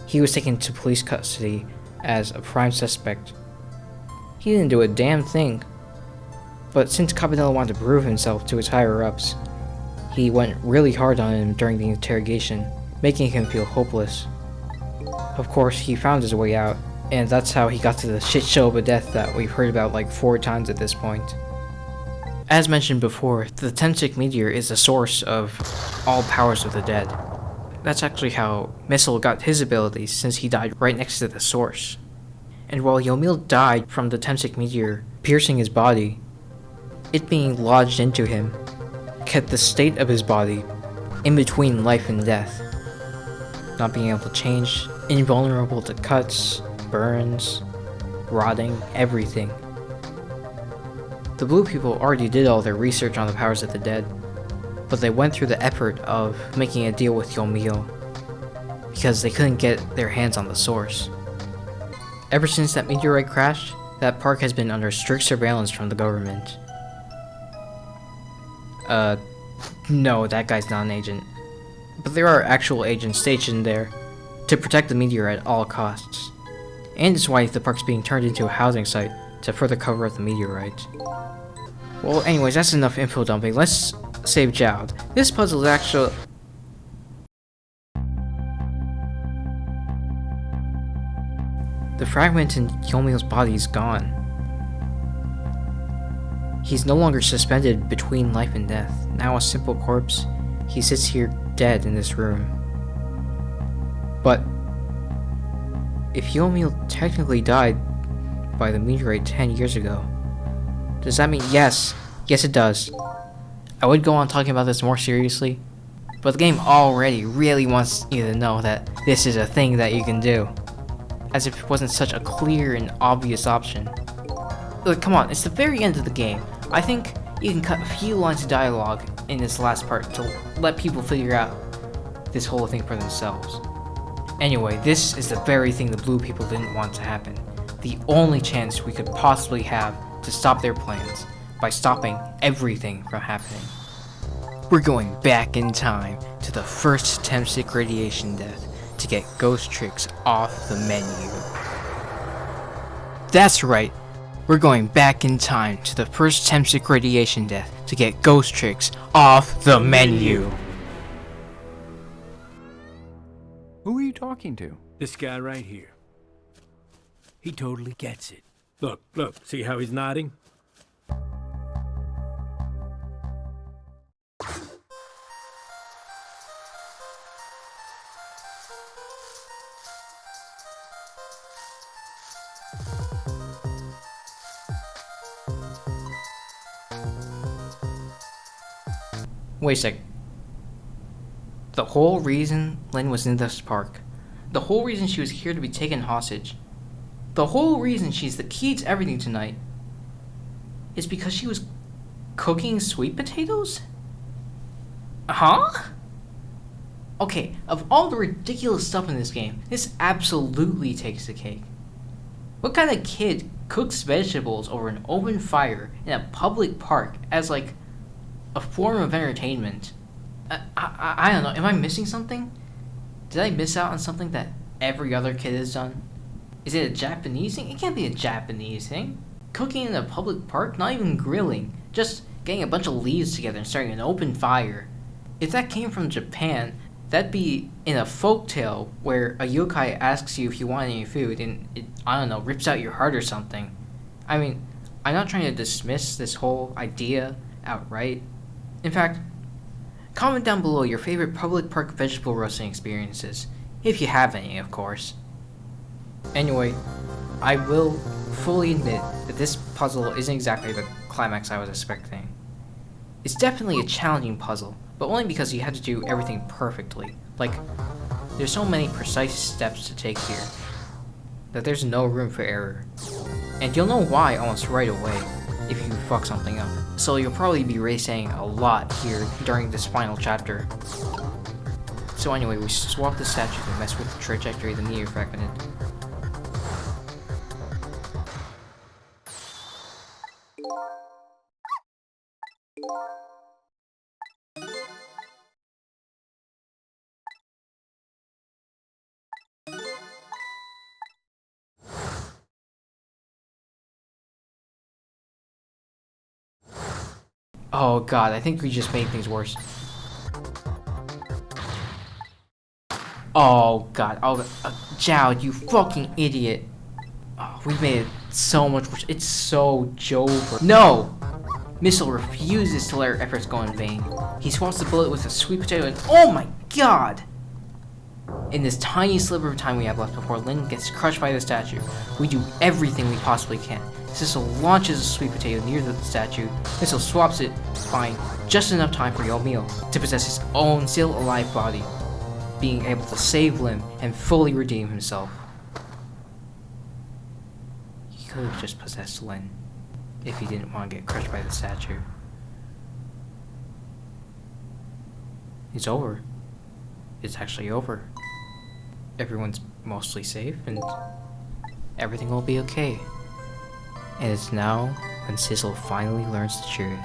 he was taken to police custody as a prime suspect. He didn't do a damn thing, but since Cabanela wanted to prove himself to his higher-ups, he went really hard on him during the interrogation, making him feel hopeless. Of course, he found his way out, and that's how he got to the shit show of a death that we've heard about like 4 times at this point. As mentioned before, the Temtic meteor is the source of all powers of the dead. That's actually how Missile got his abilities, since he died right next to the source. And while Yomil died from the Temtic meteor piercing his body, it being lodged into him kept the state of his body in between life and death. Not being able to change, invulnerable to cuts, burns, rotting, everything. The blue people already did all their research on the powers of the dead, but they went through the effort of making a deal with Yomil because they couldn't get their hands on the source. Ever since that meteorite crashed, that park has been under strict surveillance from the government. No, that guy's not an agent. But there are actual agents stationed there to protect the meteor at all costs. And it's why the park's being turned into a housing site to further cover up the meteorite. Well, anyways, that's enough info dumping. Let's save Jowd. This puzzle is actually... The fragment in Yomil's body is gone. He's no longer suspended between life and death. Now a simple corpse, he sits here dead in this room. But if Yomil technically died by the meteorite 10 years ago, does that mean yes it does. I would go on talking about this more seriously, but the game already really wants you to know that this is a thing that you can do. As if it wasn't such a clear and obvious option. Look, come on, it's the very end of the game. I think you can cut a few lines of dialogue in this last part to let people figure out this whole thing for themselves. Anyway, this is the very thing the blue people didn't want to happen. The only chance we could possibly have to stop their plans by stopping everything from happening. We're going back in time to the first Temtic radiation death to get Ghost Tricks off the menu. That's right, we're going back in time to the first Temtic radiation death to get Ghost Tricks off the menu. Who are you talking to? This guy right here. He totally gets it. Look, see how he's nodding? Wait a sec. The whole reason Lynn was in this park, the whole reason she was here to be taken hostage, the whole reason she's the key to everything tonight, is because she was cooking sweet potatoes? Huh? Okay, of all the ridiculous stuff in this game, this absolutely takes the cake. What kind of kid cooks vegetables over an open fire in a public park as like a form of entertainment? I don't know, am I missing something? Did I miss out on something that every other kid has done? Is it a Japanese thing? It can't be a Japanese thing. Cooking in a public park? Not even grilling. Just getting a bunch of leaves together and starting an open fire. If that came from Japan, that'd be in a folktale where a yokai asks you if you want any food and it, I don't know, rips out your heart or something. I mean, I'm not trying to dismiss this whole idea outright. In fact, Comment down below your favorite public park vegetable roasting experiences, if you have any, of course. Anyway, I will fully admit that this puzzle isn't exactly the climax I was expecting. It's definitely a challenging puzzle, but only because you had to do everything perfectly. Like, there's so many precise steps to take here, that there's no room for error. And you'll know why almost right away, if you fuck something up. So you'll probably be racing a lot here during this final chapter. So anyway, we swap the statue to mess with the trajectory the meteor fragmented. Oh god, I think we just made things worse. Oh god, Zhao, you fucking idiot. Oh, we made it so much worse. It's so Jover. No! Missile refuses to let her efforts go in vain. He swaps the bullet with a sweet potato and oh my god! In this tiny sliver of time we have left before Lin gets crushed by the statue, we do everything we possibly can. Sissel launches a sweet potato near the statue. Missile swaps it, buying just enough time for Yomil to possess his own still alive body, being able to save Lim and fully redeem himself. He could have just possessed Lin if he didn't want to get crushed by the statue. It's over. It's actually over. Everyone's mostly safe and everything will be okay. And it's now when Sissel finally learns the truth.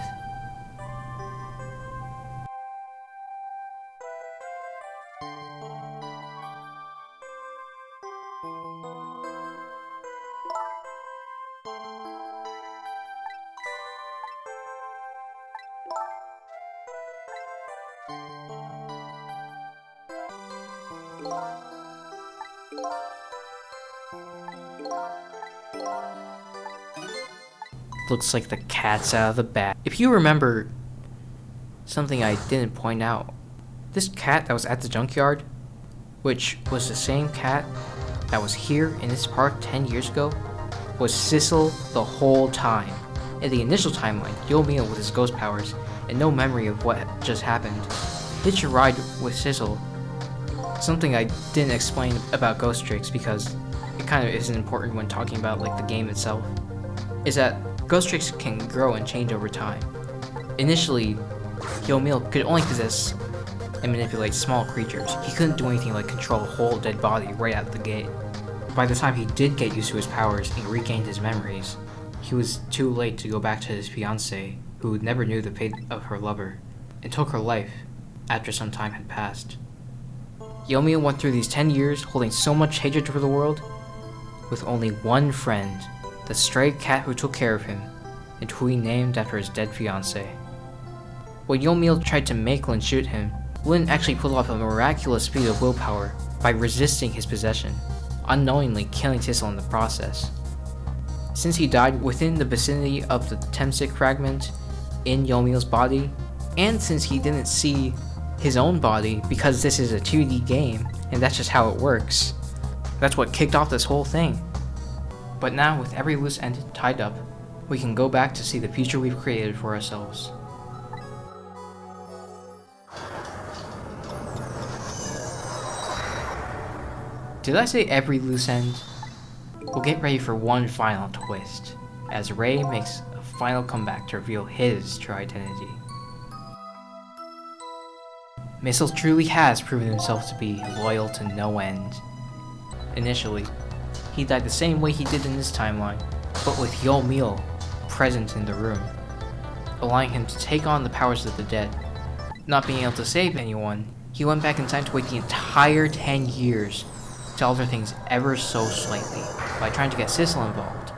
Looks like the cat's out of the bag. If you remember something I didn't point out, this cat that was at the junkyard, which was the same cat that was here in this park 10 years ago, was Sissel the whole time. In the initial timeline, Yomil with his ghost powers and no memory of what just happened hitched a ride with Sissel. Something I didn't explain about ghost tricks because it kind of isn't important when talking about like the game itself, is that ghost tricks can grow and change over time. Initially, Yomil could only possess and manipulate small creatures. He couldn't do anything like control a whole dead body right out the gate. By the time he did get used to his powers and regained his memories, he was too late to go back to his fiancée, who never knew the fate of her lover, and took her life after some time had passed. Yomil went through these 10 years holding so much hatred for the world, with only one friend, the stray cat who took care of him, and who he named after his dead fiancée. When Yomil tried to make Lin shoot him, Lin actually pulled off a miraculous feat of willpower by resisting his possession, unknowingly killing Sissel in the process. Since he died within the vicinity of the Temsik fragment in Yomil's body, and since he didn't see his own body because this is a 2D game, and that's just how it works, that's what kicked off this whole thing. But now, with every loose end tied up, we can go back to see the future we've created for ourselves. Did I say every loose end? We'll get ready for one final twist, as Ray makes a final comeback to reveal his true identity. Missile truly has proven himself to be loyal to no end. Initially, he died the same way he did in this timeline, but with Yomil present in the room, allowing him to take on the powers of the dead. Not being able to save anyone, he went back in time to wait the entire 10 years to alter things ever so slightly by trying to get Sissel involved.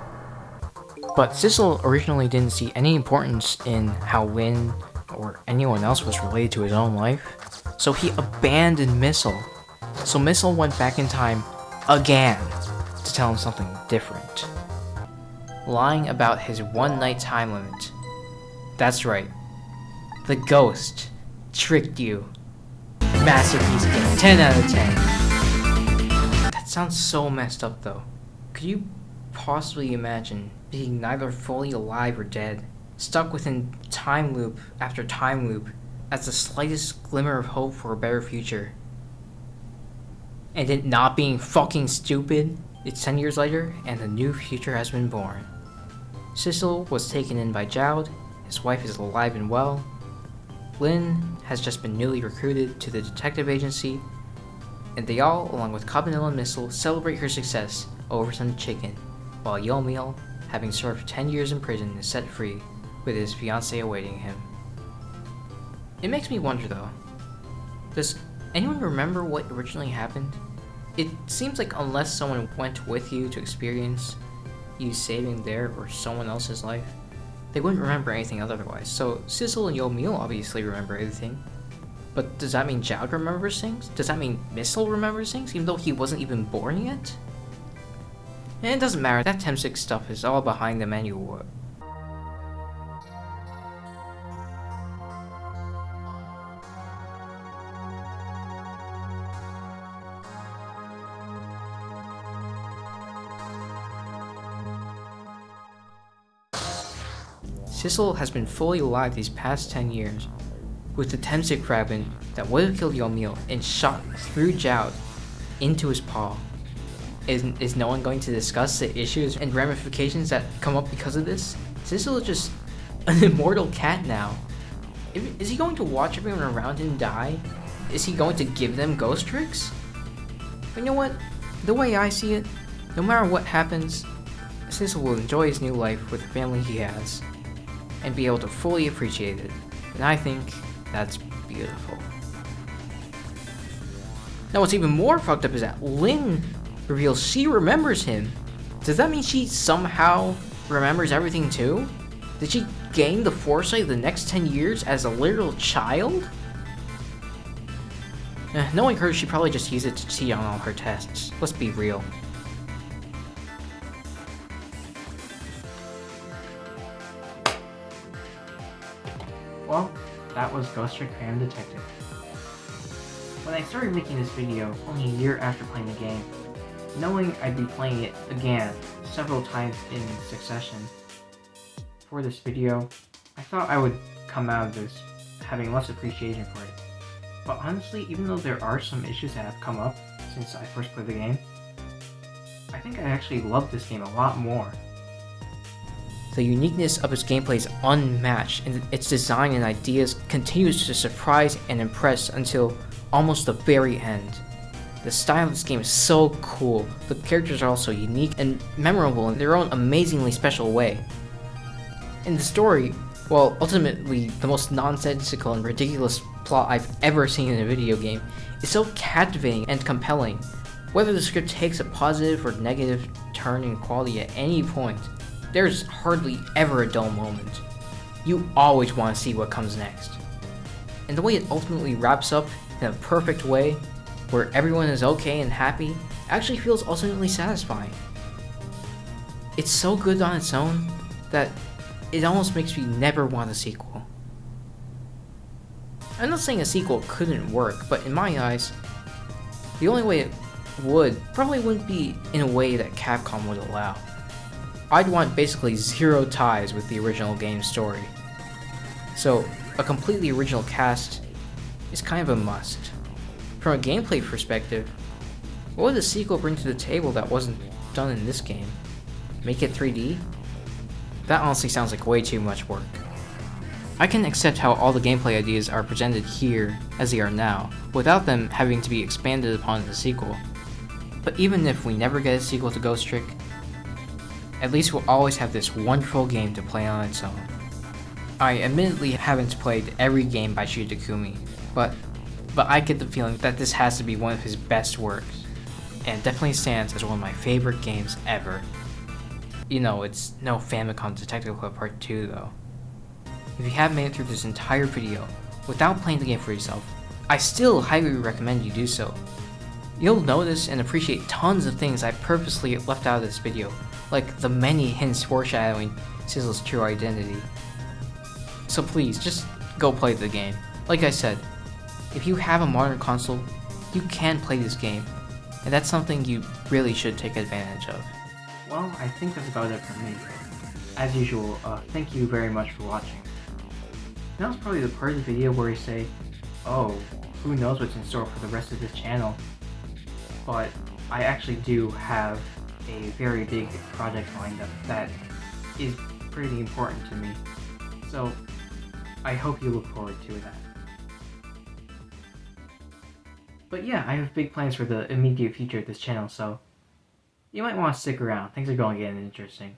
But Sissel originally didn't see any importance in how Lin or anyone else was related to his own life, so he abandoned Missile. So Missile went back in time again to tell him something different, lying about his one-night time limit. That's right, the ghost tricked you. Masterpiece game, 10 out of 10. That sounds so messed up though. Could you possibly imagine being neither fully alive or dead, stuck within time loop after time loop as the slightest glimmer of hope for a better future? And it not being fucking stupid? It's 10 years later, and a new future has been born. Cecil was taken in by Jowd, his wife is alive and well. Lynn has just been newly recruited to the detective agency, and they all, along with Cobanil and Missile, celebrate her success over some chicken, while Yomiel, having served 10 years in prison, is set free, with his fiancée awaiting him. It makes me wonder though, does anyone remember what originally happened? It seems like unless someone went with you to experience you saving their or someone else's life, they wouldn't remember anything otherwise. So Cecil and Yomiel obviously remember everything. But does that mean Jowd remembers things? Does that mean Missile remembers things, even though he wasn't even born yet? And it doesn't matter, that Tem6 stuff is all behind the menu. Cecil has been fully alive these past 10 years, with the Tem6 fragment that would have killed Yomiel and shot through Jowd into his paw. Is no one going to discuss the issues and ramifications that come up because of this? Cecil is just an immortal cat now. Is he going to watch everyone around him die? Is he going to give them ghost tricks? But you know what? The way I see it, no matter what happens, Cecil will enjoy his new life with the family he has, and be able to fully appreciate it. And I think that's beautiful. Now what's even more fucked up is that Lynn reveals she remembers him. Does that mean she somehow remembers everything too? Did she gain the foresight of the next 10 years as a literal child? Knowing her, she probably just used it to cheat on all her tests. Let's be real. Well, that was Ghost Trick Cram Detective. When I started making this video only a year after playing the game, knowing I'd be playing it again several times in succession for this video, I thought I would come out of this having less appreciation for it. But honestly, even though there are some issues that have come up since I first played the game, I think I actually love this game a lot more. The uniqueness of its gameplay is unmatched, and its design and ideas continues to surprise and impress until almost the very end. The style of this game is so cool, the characters are also unique and memorable in their own amazingly special way. And the story, well, ultimately the most nonsensical and ridiculous plot I've ever seen in a video game, is so captivating and compelling. Whether the script takes a positive or negative turn in quality at any point, there's hardly ever a dull moment. You always want to see what comes next. And the way it ultimately wraps up in a perfect way, where everyone is okay and happy, actually feels ultimately satisfying. It's so good on its own that it almost makes me never want a sequel. I'm not saying a sequel couldn't work, but in my eyes, the only way it would probably wouldn't be in a way that Capcom would allow. I'd want basically zero ties with the original game story. So, a completely original cast is kind of a must. From a gameplay perspective, what would a sequel bring to the table that wasn't done in this game? Make it 3D? That honestly sounds like way too much work. I can accept how all the gameplay ideas are presented here as they are now, without them having to be expanded upon in a sequel. But even if we never get a sequel to Ghost Trick, at least we'll always have this wonderful game to play on its own. I admittedly haven't played every game by Shu Takumi, but I get the feeling that this has to be one of his best works, and definitely stands as one of my favorite games ever. You know, it's no Famicom Detective Club Part 2 though. If you have made it through this entire video without playing the game for yourself, I still highly recommend you do so. You'll notice and appreciate tons of things I purposely left out of this video, like the many hints foreshadowing Cecil's true identity. So please, just go play the game. Like I said, if you have a modern console, you can play this game, and that's something you really should take advantage of. Well, I think that's about it for me. As usual, thank you very much for watching. Now is probably the part of the video where you say, oh, who knows what's in store for the rest of this channel. But I actually do have a very big project lined up that is pretty important to me. So I hope you look forward to that. But yeah, I have big plans for the immediate future of this channel, so you might want to stick around. Things are going to get interesting.